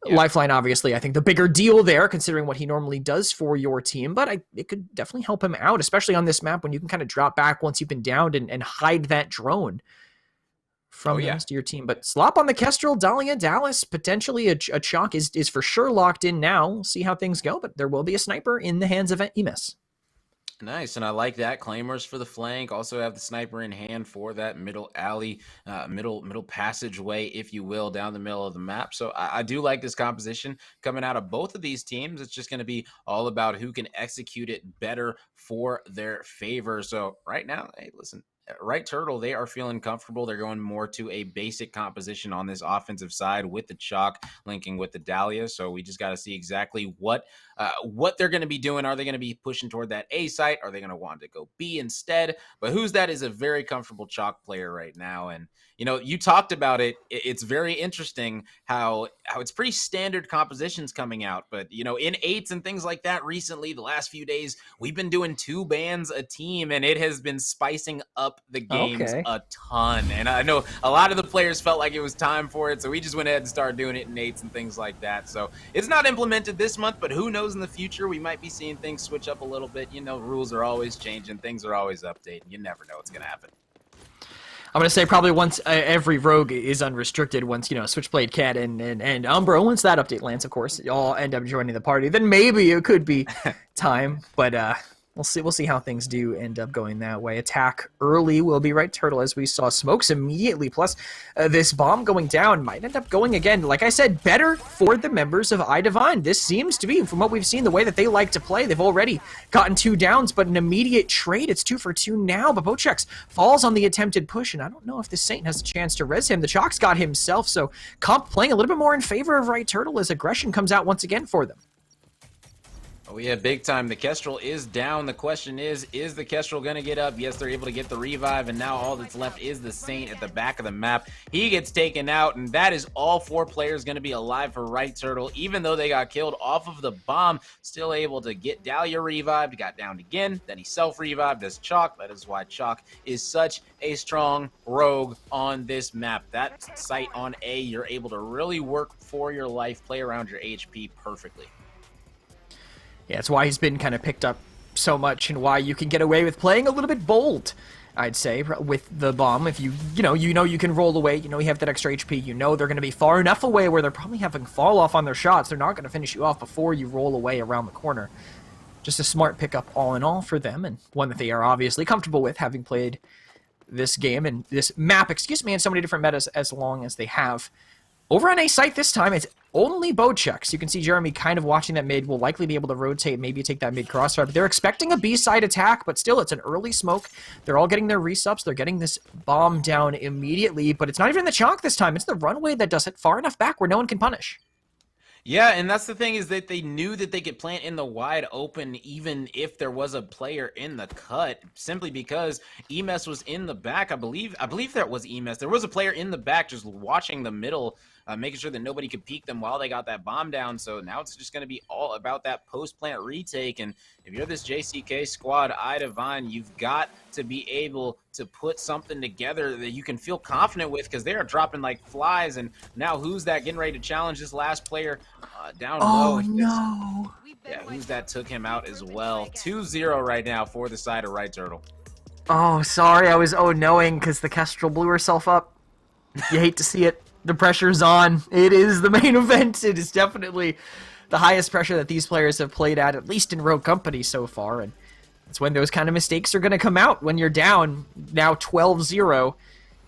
Yeah. Lifeline, obviously, I think the bigger deal there, considering what he normally does for your team, but it could definitely help him out, especially on this map when you can kind of drop back once you've been downed and hide that drone from the rest of your team. But Slop on the Kestrel, Dahlia, Dallas, potentially a chalk is for sure locked in now. We'll see how things go, but there will be a sniper in the hands of Emis. Nice, and I like that. Claymores for the flank. Also have the sniper in hand for that middle alley, middle passageway, if you will, down the middle of the map. So I do like this composition coming out of both of these teams. It's just going to be all about who can execute it better for their favor. So right now, hey, listen, Right Turtle, they are feeling comfortable. They're going more to a basic composition on this offensive side with the Chalk linking with the Dahlia. So we just got to see exactly what they're going to be doing. Are they going to be pushing toward that A site? Are they going to want to go B instead? But Who's That is a very comfortable Chalk player right now. And, you talked about it. It's very interesting how it's pretty standard compositions coming out. But, in 8s and things like that recently, the last few days, we've been doing 2 bans a team, and it has been spicing up the games a ton. And I know a lot of the players felt like it was time for it, so we just went ahead and started doing it in 8s and things like that. So it's not implemented this month, but who knows in the future, we might be seeing things switch up a little bit. Rules are always changing, things are always updating. You never know what's going to happen. I'm going to say probably once every rogue is unrestricted, once, Switchblade Cat and Umbra, once that update lands, of course, y'all end up joining the party, then maybe it could be time, but we'll see how things do end up going that way. Attack early will be Right Turtle, as we saw. Smokes immediately, plus this bomb going down might end up going again. Like I said, better for the members of iDivine. This seems to be, from what we've seen, the way that they like to play. They've already gotten 2 downs, but an immediate trade. It's 2 for 2 now, but Bochex falls on the attempted push, and I don't know if the Saint has a chance to res him. The Chalk's got himself, so Comp playing a little bit more in favor of Right Turtle as aggression comes out once again for them. Oh, yeah, big time. The Kestrel is down. The question is the Kestrel going to get up? Yes, they're able to get the revive, and now all that's left is the Saint at the back of the map. He gets taken out, and that is all 4 players going to be alive for Right Turtle, even though they got killed off of the bomb. Still able to get Dahlia revived, got downed again, then he self-revived as Chalk. That is why Chalk is such a strong rogue on this map. That site on A, you're able to really work for your life, play around your HP perfectly. Yeah, it's why he's been kind of picked up so much and why you can get away with playing a little bit bold, I'd say, with the bomb. If you can roll away, you have that extra HP, they're going to be far enough away where they're probably having fall off on their shots. They're not going to finish you off before you roll away around the corner. Just a smart pickup all in all for them, and one that they are obviously comfortable with, having played this game and this map, in so many different metas as long as they have. Over on A site this time, it's only Bochex. You can see Jeremy kind of watching that mid, will likely be able to rotate, maybe take that mid crossfire. But they're expecting a B side attack, but still, it's an early smoke. They're all getting their resubs. They're getting this bomb down immediately, but it's not even the Chalk this time. It's the runway that does it far enough back where no one can punish. Yeah, and that's the thing, is that they knew that they could plant in the wide open even if there was a player in the cut, simply because Emes was in the back. I believe that was Emes. There was a player in the back just watching the middle, making sure that nobody could peek them while they got that bomb down. So now it's just going to be all about that post-plant retake. And if you're this JCK squad, iDivine, you've got to be able to put something together that you can feel confident with, because they are dropping like flies. And now Who's That getting ready to challenge this last player down low. Oh, no. Yeah, Who's That took him out as well. 2-0 right now for the side of Right Turtle. Oh, sorry. I was knowing because the Kestrel blew herself up. You hate to see it. The pressure's on. It is the main event. It is definitely the highest pressure that these players have played at least in Rogue Company so far. And it's when those kind of mistakes are going to come out, when you're down now 12-0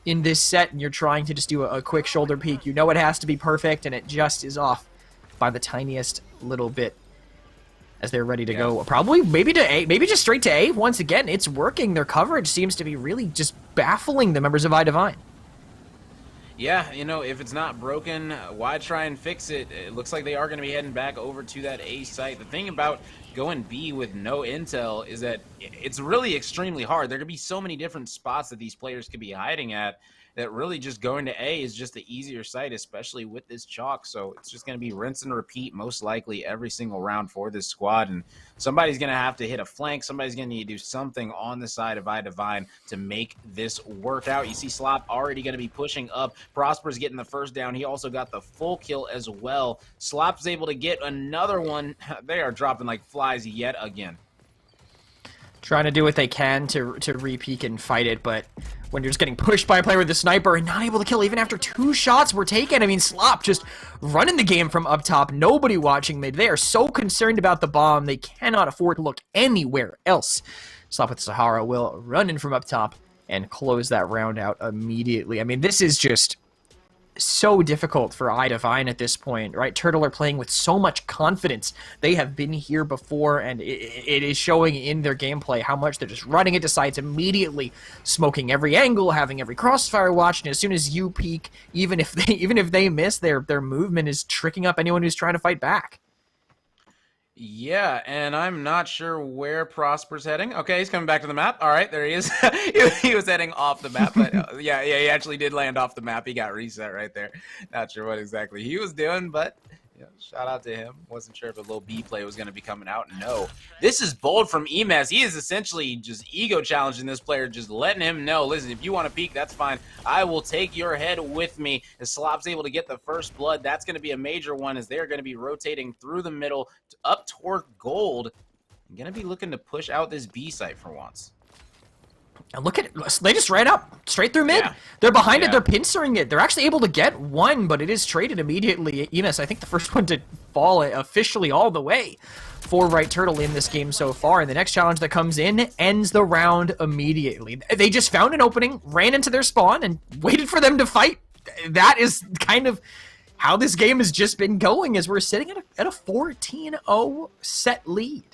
in this set and you're trying to just do a quick shoulder peek. You know it has to be perfect, and it just is off by the tiniest little bit as they're ready to go. Probably maybe to A, maybe just straight to A. Once again, it's working. Their coverage seems to be really just baffling the members of iDivine. Yeah, if it's not broken, why try and fix it? It looks like they are going to be heading back over to that A site. The thing about going B with no intel is that it's really extremely hard. There could be so many different spots that these players could be hiding at. that really just going to A is just the easier site, especially with this chalk. So it's just going to be rinse and repeat most likely every single round for this squad. And somebody's going to have to hit a flank. Somebody's going to need to do something on the side of iDivine to make this work out. You see Slop already going to be pushing up. Prosper's getting the first down. He also got the full kill as well. Slop's able to get another one. They are dropping like flies yet again. Trying to do what they can to re-peek and fight it, but when you're just getting pushed by a player with a sniper and not able to kill even after 2 shots were taken, I mean, Slop just running the game from up top, nobody watching mid. They are so concerned about the bomb, they cannot afford to look anywhere else. Slop with Sahara will run in from up top and close that round out immediately. I mean, this is just so difficult for iDivine at this point, right? Turtle are playing with so much confidence. They have been here before, and it is showing in their gameplay how much they're just running into sites immediately, smoking every angle, having every crossfire watched, and as soon as you peek, even if they miss, their movement is tricking up anyone who's trying to fight back. Yeah, and I'm not sure where Prosper's heading. Okay, he's coming back to the map. All right, there he is. He was heading off the map, but yeah, he actually did land off the map. He got reset right there. Not sure what exactly he was doing, but yeah, shout out to him. Wasn't sure if a little B play was going to be coming out. No, this is bold from Emas. He is essentially just ego challenging this player, just letting him know, listen, if you want to peek, that's fine. I will take your head with me. As Slop's able to get the first blood, that's going to be a major one as they're going to be rotating through the middle up toward gold. I'm going to be looking to push out this B site for once. And look at it. They just ran up straight through mid. Yeah. They're behind it. They're pincering it. They're actually able to get one, but it is traded immediately. Enos, I think the first one to fall officially all the way for Right Turtle in this game so far. And the next challenge that comes in ends the round immediately. They just found an opening, ran into their spawn, and waited for them to fight. That is kind of how this game has just been going, as we're sitting at a 14-0 set lead.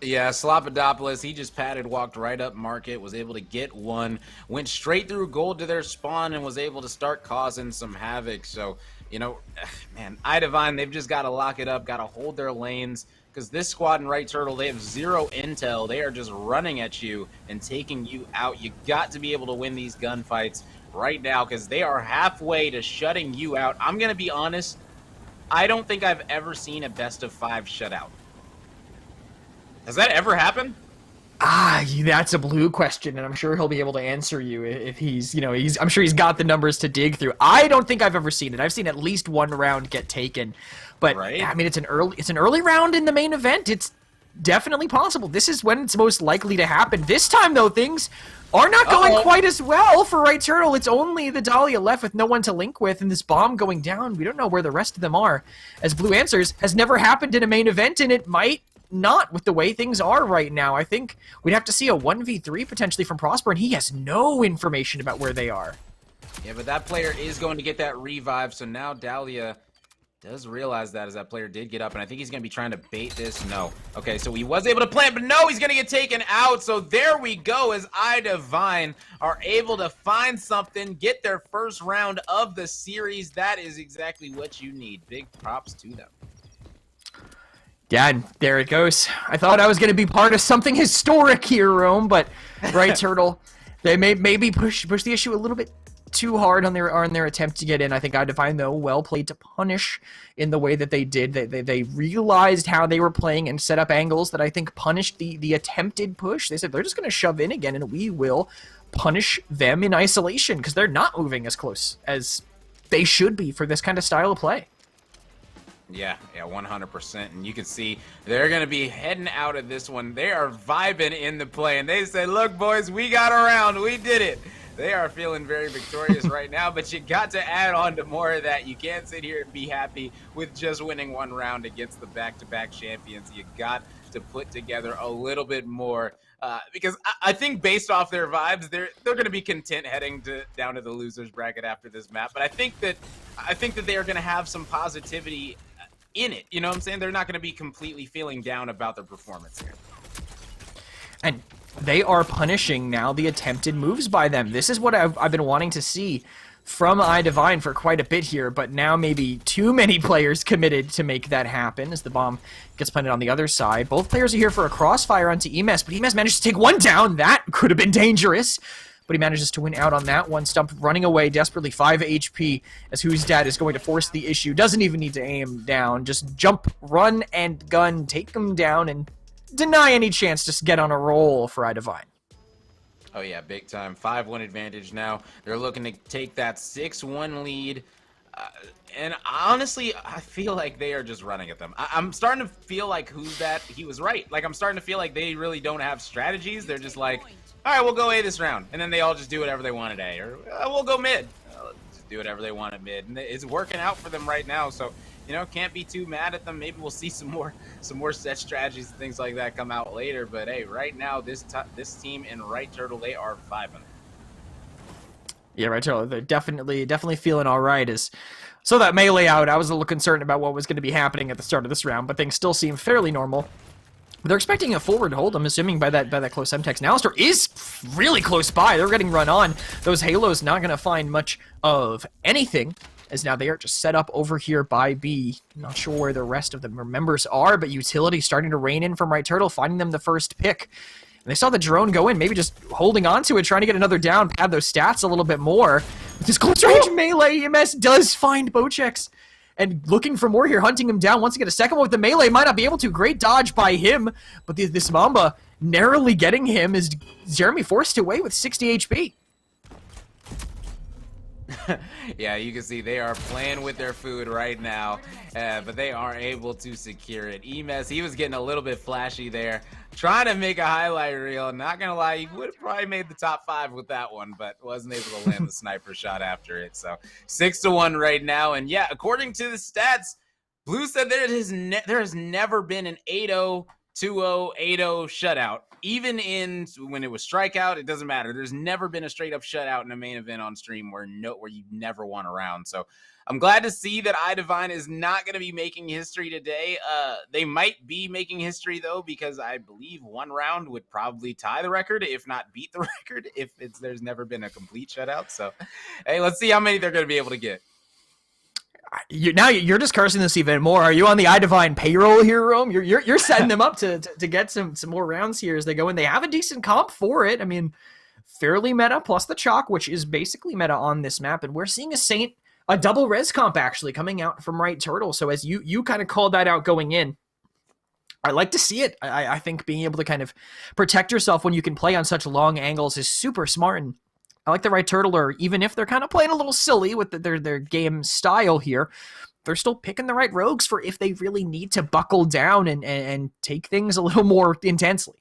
Yeah, Slopadopoulos, he just padded, walked right up market, was able to get one, went straight through gold to their spawn, and was able to start causing some havoc. So, you know, man, iDivine, they've just got to lock it up, got to hold their lanes, because this squad in Right Turtle, they have 0 intel. They are just running at you and taking you out. You got to be able to win these gunfights right now, because they are halfway to shutting you out. I'm going to be honest, I don't think I've ever seen a best-of-5 shutout. Has that ever happened? That's a blue question, and I'm sure he'll be able to answer you if he's, I'm sure he's got the numbers to dig through. I don't think I've ever seen it. I've seen at least one round get taken, but right? I mean, it's an early round in the main event. It's definitely possible. This is when it's most likely to happen. This time, though, things are not going quite as well for Right Turtle. It's only the Dahlia left with no one to link with, and this bomb going down. We don't know where the rest of them are. As Blue answers, has never happened in a main event, and it might not with the way things are right now. I think we'd have to see a 1v3 potentially from Prosper, and he has no information about where they are. Yeah, but that player is going to get that revive, so now Dahlia does realize that, as that player did get up, and I think he's going to be trying to bait this. No. Okay, so he was able to plant, but no, he's going to get taken out. So there we go, as iDivine are able to find something, get their first round of the series. That is exactly what you need. Big props to them. Yeah, and there it goes. I thought I was going to be part of something historic here, Rome, but Right Turtle, they maybe push the issue a little bit too hard on their attempt to get in. I think iDivine, though, well played to punish in the way that they did. They realized how they were playing and set up angles that I think punished the attempted push. They said they're just going to shove in again, and we will punish them in isolation because they're not moving as close as they should be for this kind of style of play. Yeah, 100%. And you can see they're going to be heading out of this one. They are vibing in the play, and they said, look, boys, we got around. We did it. They are feeling very victorious right now, but you got to add on to more of that. You can't sit here and be happy with just winning one round against the back-to-back champions. You got to put together a little bit more because I think based off their vibes, they're going to be content heading down to the losers bracket after this map. But I think that they are going to have some positivity in it. You know what I'm saying? They're not going to be completely feeling down about their performance here. And they are punishing now the attempted moves by them. This is what I've been wanting to see from iDivine for quite a bit here, but now maybe too many players committed to make that happen as the bomb gets planted on the other side. Both players are here for a crossfire onto Emes, but Emes managed to take one down. That could have been dangerous. but he manages to win out on that one. Stump running away desperately, 5 HP, as Who's Dad is going to force the issue. Doesn't even need to aim down. Just jump, run, and gun, take him down, and deny any chance to get on a roll for iDivine. Oh yeah, big time. 5-1 advantage now. They're looking to take that 6-1 lead. And honestly, I feel like they are just running at them. I'm starting to feel like Who's That? He was right. Like, I'm starting to feel like they really don't have strategies. They're just like, all right, we'll go A this round. And then they all just do whatever they want at A. Or we'll go mid. Just do whatever they want at mid. And it's working out for them right now. So, you know, can't be too mad at them. Maybe we'll see some more set strategies and things like that come out later. But, hey, right now, this team in Right Turtle, they are 5-0. Yeah, Right Turtle, they're definitely feeling all right. So that melee out, I was a little concerned about what was going to be happening at the start of this round, but things still seem fairly normal. They're expecting a forward hold, I'm assuming, by that close MTEX. Now, Alistair is really close by. They're getting run on. Those Halos not going to find much of anything, as now they are just set up over here by B. Not sure where the rest of the members are, but utility starting to rain in from Right Turtle, finding them the first pick. And they saw the drone go in, maybe just holding on to it, trying to get another down, pad those stats a little bit more. With this close range melee, EMS does find Bochex. And looking for more here, hunting him down. Once to get a second one with the melee, might not be able to. Great dodge by him, but this Mamba narrowly getting him as Jeremy forced away with 60 HP. Yeah, you can see they are playing with their food right now, but they are able to secure it. Emes, he was getting a little bit flashy there, trying to make a highlight reel. Not gonna lie, he would have probably made the top 5 with that one, but wasn't able to land the sniper shot after it. So 6-1 right now, and yeah, according to the stats, Blue said there has never been an 8-0, 2-0, 8-0 shutout. Even when it was strikeout, it doesn't matter. There's never been a straight up shutout in a main event on stream where you never won a round. So I'm glad to see that iDivine is not going to be making history today. They might be making history though, because I believe one round would probably tie the record, if not beat the record, if there's never been a complete shutout. So hey, let's see how many they're going to be able to get. Now you're just cursing this even more. Are you on the iDivine payroll here, Rome? You're setting them up to get some more rounds here as they go in. They have a decent comp for it. I mean, fairly meta plus the chalk, which is basically meta on this map, and we're seeing a double res comp actually coming out from Right Turtle. So as you kind of called that out going in, I like to see it. I think being able to kind of protect yourself when you can play on such long angles is super smart, and I like the Right Turtler, even if they're kind of playing a little silly with their game style here, they're still picking the right rogues for if they really need to buckle down and take things a little more intensely.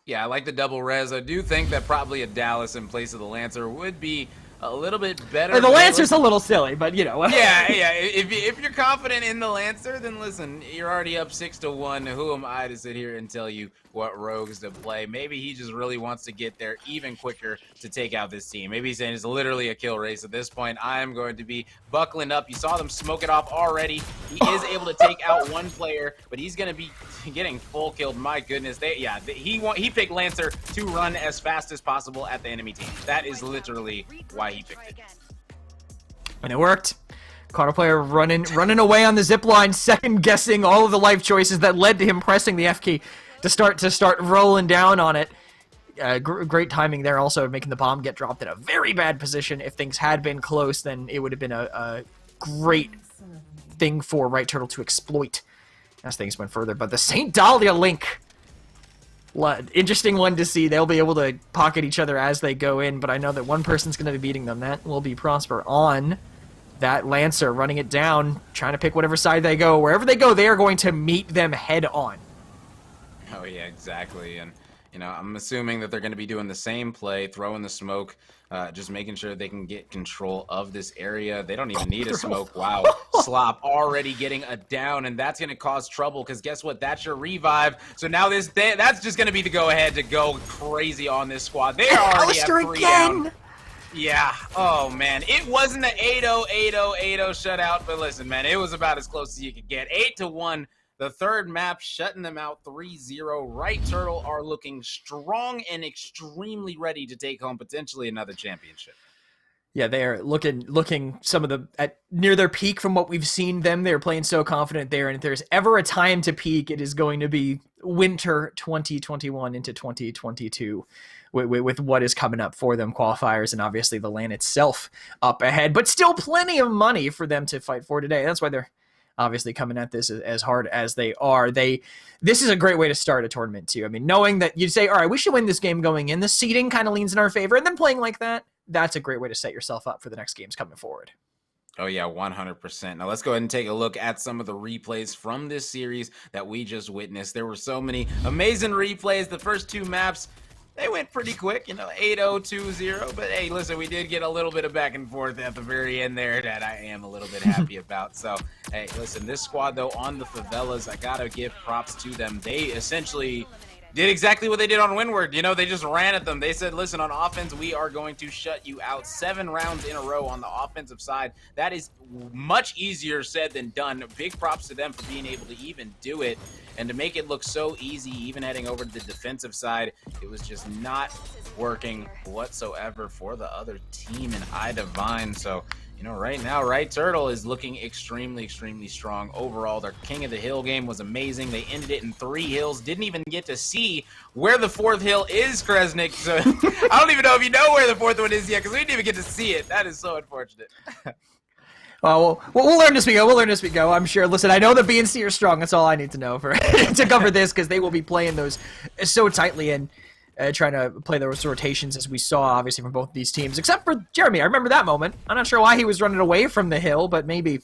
Yeah, I like the double res. I do think that probably a Dallas in place of the Lancer would be a little bit better. The Lancer's a little silly, but you know. Yeah. If you're confident in the Lancer, then listen, you're already up 6-1. Who am I to sit here and tell you what rogues to play? Maybe he just really wants to get there even quicker to take out this team. Maybe he's saying it's literally a kill race at this point. I am going to be buckling up. You saw them smoke it off already. He is able to take out one player, but he's going to be getting full killed. My goodness. He picked Lancer to run as fast as possible at the enemy team. That is literally why he picked it. And it worked. Caught a player running away on the zip line, second guessing all of the life choices that led to him pressing the F key to start rolling down on it. Great timing there, also making the bomb get dropped in a very bad position. If things had been close, then it would have been a great thing for Right Turtle to exploit as things went further. But the St. Dahlia link, interesting one to see. They'll be able to pocket each other as they go in, but I know that one person's going to be beating them. That will be Prosper on that Lancer, running it down, trying to pick whatever side they go. Wherever they go, they are going to meet them head on. Oh yeah, exactly. And you know, I'm assuming that they're going to be doing the same play, throwing the smoke, just making sure they can get control of this area. They don't even need a smoke. Wow. Slop already getting a down, and that's going to cause trouble because guess what? That's your revive. So now that's just going to be the go-ahead to go crazy on this squad. They are already at 3 down. Yeah. Oh, man. It wasn't an 8-0, 8-0, 8-0 shutout, but listen, man, it was about as close as you could get. 8-1. The third map, shutting them out 3-0. Right Turtle are looking strong and extremely ready to take home potentially another championship. Yeah, they are looking some of near their peak from what we've seen them. They're playing so confident there, and if there's ever a time to peak, it is going to be winter 2021 into 2022 with what is coming up for them, qualifiers, and obviously the LAN itself up ahead, but still plenty of money for them to fight for today. That's why they're obviously coming at this as hard as they are. This is a great way to start a tournament too. I mean, knowing that you'd say, all right, we should win this game going in. The seeding kind of leans in our favor, and then playing like that, that's a great way to set yourself up for the next games coming forward. Oh, yeah, 100%. Now, let's go ahead and take a look at some of the replays from this series that we just witnessed. There were so many amazing replays. The first two maps, they went pretty quick, 8-0, 2-0. But, hey, listen, we did get a little bit of back and forth at the very end there that I am a little bit happy about. So, hey, listen, this squad, though, on the Favelas, I got to give props to them. They essentially did exactly what they did on Windward. They just ran at them. They said, listen, on offense, we are going to shut you out 7 rounds in a row on the offensive side. That is much easier said than done. Big props to them for being able to even do it and to make it look so easy, even heading over to the defensive side. It was just not working whatsoever for the other team in iDivine. So, right now, Right Turtle is looking extremely, extremely strong. Overall, their King of the Hill game was amazing. They ended it in 3 hills. Didn't even get to see where the 4th hill is, Kresnik. So I don't even know if you know where the 4th one is yet, because we didn't even get to see it. That is so unfortunate. Well, we'll learn as we go. We'll learn as we go, I'm sure. Listen, I know the B and C are strong. That's all I need to know for to cover this, because they will be playing those so tightly and trying to play those rotations, as we saw, obviously, from both of these teams, except for Jeremy. I remember that moment. I'm not sure why he was running away from the hill, but maybe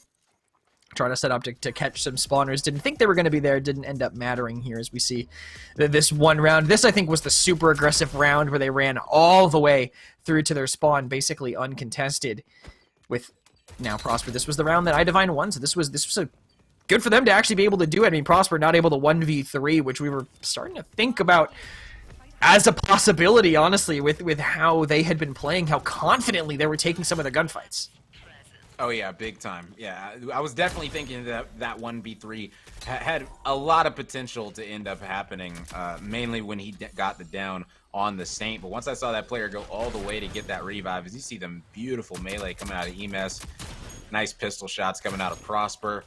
trying to set up to catch some spawners. Didn't think they were going to be there. Didn't end up mattering here, as we see this one round. This, I think, was the super aggressive round where they ran all the way through to their spawn, basically uncontested, with now Prosper. This was the round that iDivine won, so this was a good for them to actually be able to do it. I mean, Prosper not able to 1v3, which we were starting to think about as a possibility, honestly, with how they had been playing, how confidently they were taking some of the gunfights. Oh, yeah, big time. Yeah, I was definitely thinking that 1v3 had a lot of potential to end up happening, mainly when he got the down on the Saint. But once I saw that player go all the way to get that revive, as you see them beautiful melee coming out of EMS, nice pistol shots coming out of Prosper.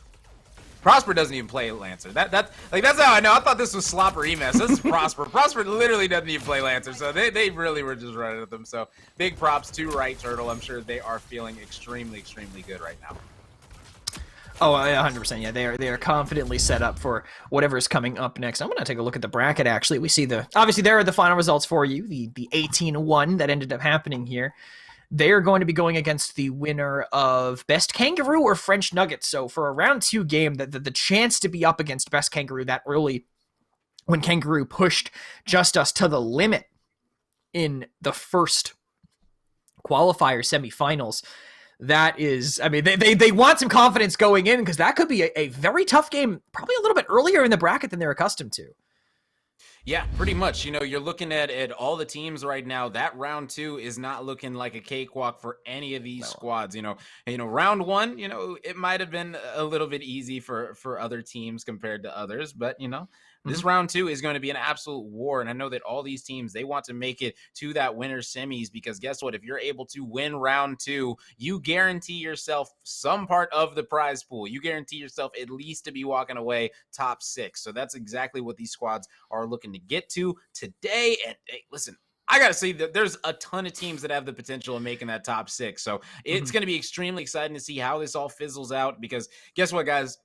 Prosper doesn't even play Lancer. That's how I know. I thought this was Slop or EMS. This is Prosper. Prosper literally doesn't even play Lancer, so they really were just running at them. So big props to Right Turtle. I'm sure they are feeling extremely, extremely good right now. Oh, 100%. Yeah, they are confidently set up for whatever is coming up next. I'm going to take a look at the bracket, actually. We see obviously there are the final results for you, the 18-1 that ended up happening here. They are going to be going against the winner of Best Kangaroo or French Nuggets. So for a round 2 game, the chance to be up against Best Kangaroo that early, when Kangaroo pushed Just Us to the limit in the first qualifier semifinals, that is, I mean, they want some confidence going in, because that could be a very tough game, probably a little bit earlier in the bracket than they're accustomed to. Yeah, pretty much. You're looking at all the teams right now. That round 2 is not looking like a cakewalk for any of these squads. Round 1, it might have been a little bit easy for other teams compared to others, but this round 2 is going to be an absolute war. And I know that all these teams, they want to make it to that winner semis, because guess what? If you're able to win round 2, you guarantee yourself some part of the prize pool. You guarantee yourself at least to be walking away top 6. So that's exactly what these squads are looking to get to today. And hey, listen, I got to say that there's a ton of teams that have the potential of making that top 6. So it's going to be extremely exciting to see how this all fizzles out, because guess what, guys?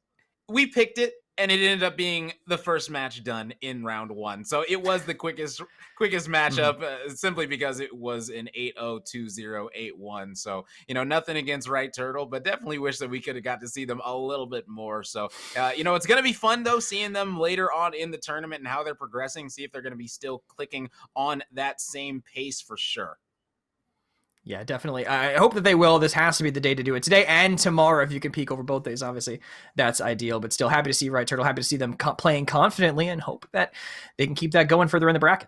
We picked it, and it ended up being the first match done in round 1. So it was the quickest matchup, simply because it was an 8-0, 2-0, 8-1. So, nothing against Right Turtle, but definitely wish that we could have got to see them a little bit more. So, it's going to be fun, though, seeing them later on in the tournament and how they're progressing, see if they're going to be still clicking on that same pace for sure. Yeah, definitely. I hope that they will. This has to be the day to do it. Today and tomorrow, if you can peek over both days, obviously, that's ideal. But still, happy to see Right Turtle, happy to see them playing confidently, and hope that they can keep that going further in the bracket.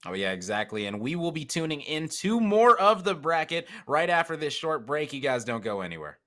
Oh, yeah, exactly. And we will be tuning in to more of the bracket right after this short break. You guys don't go anywhere.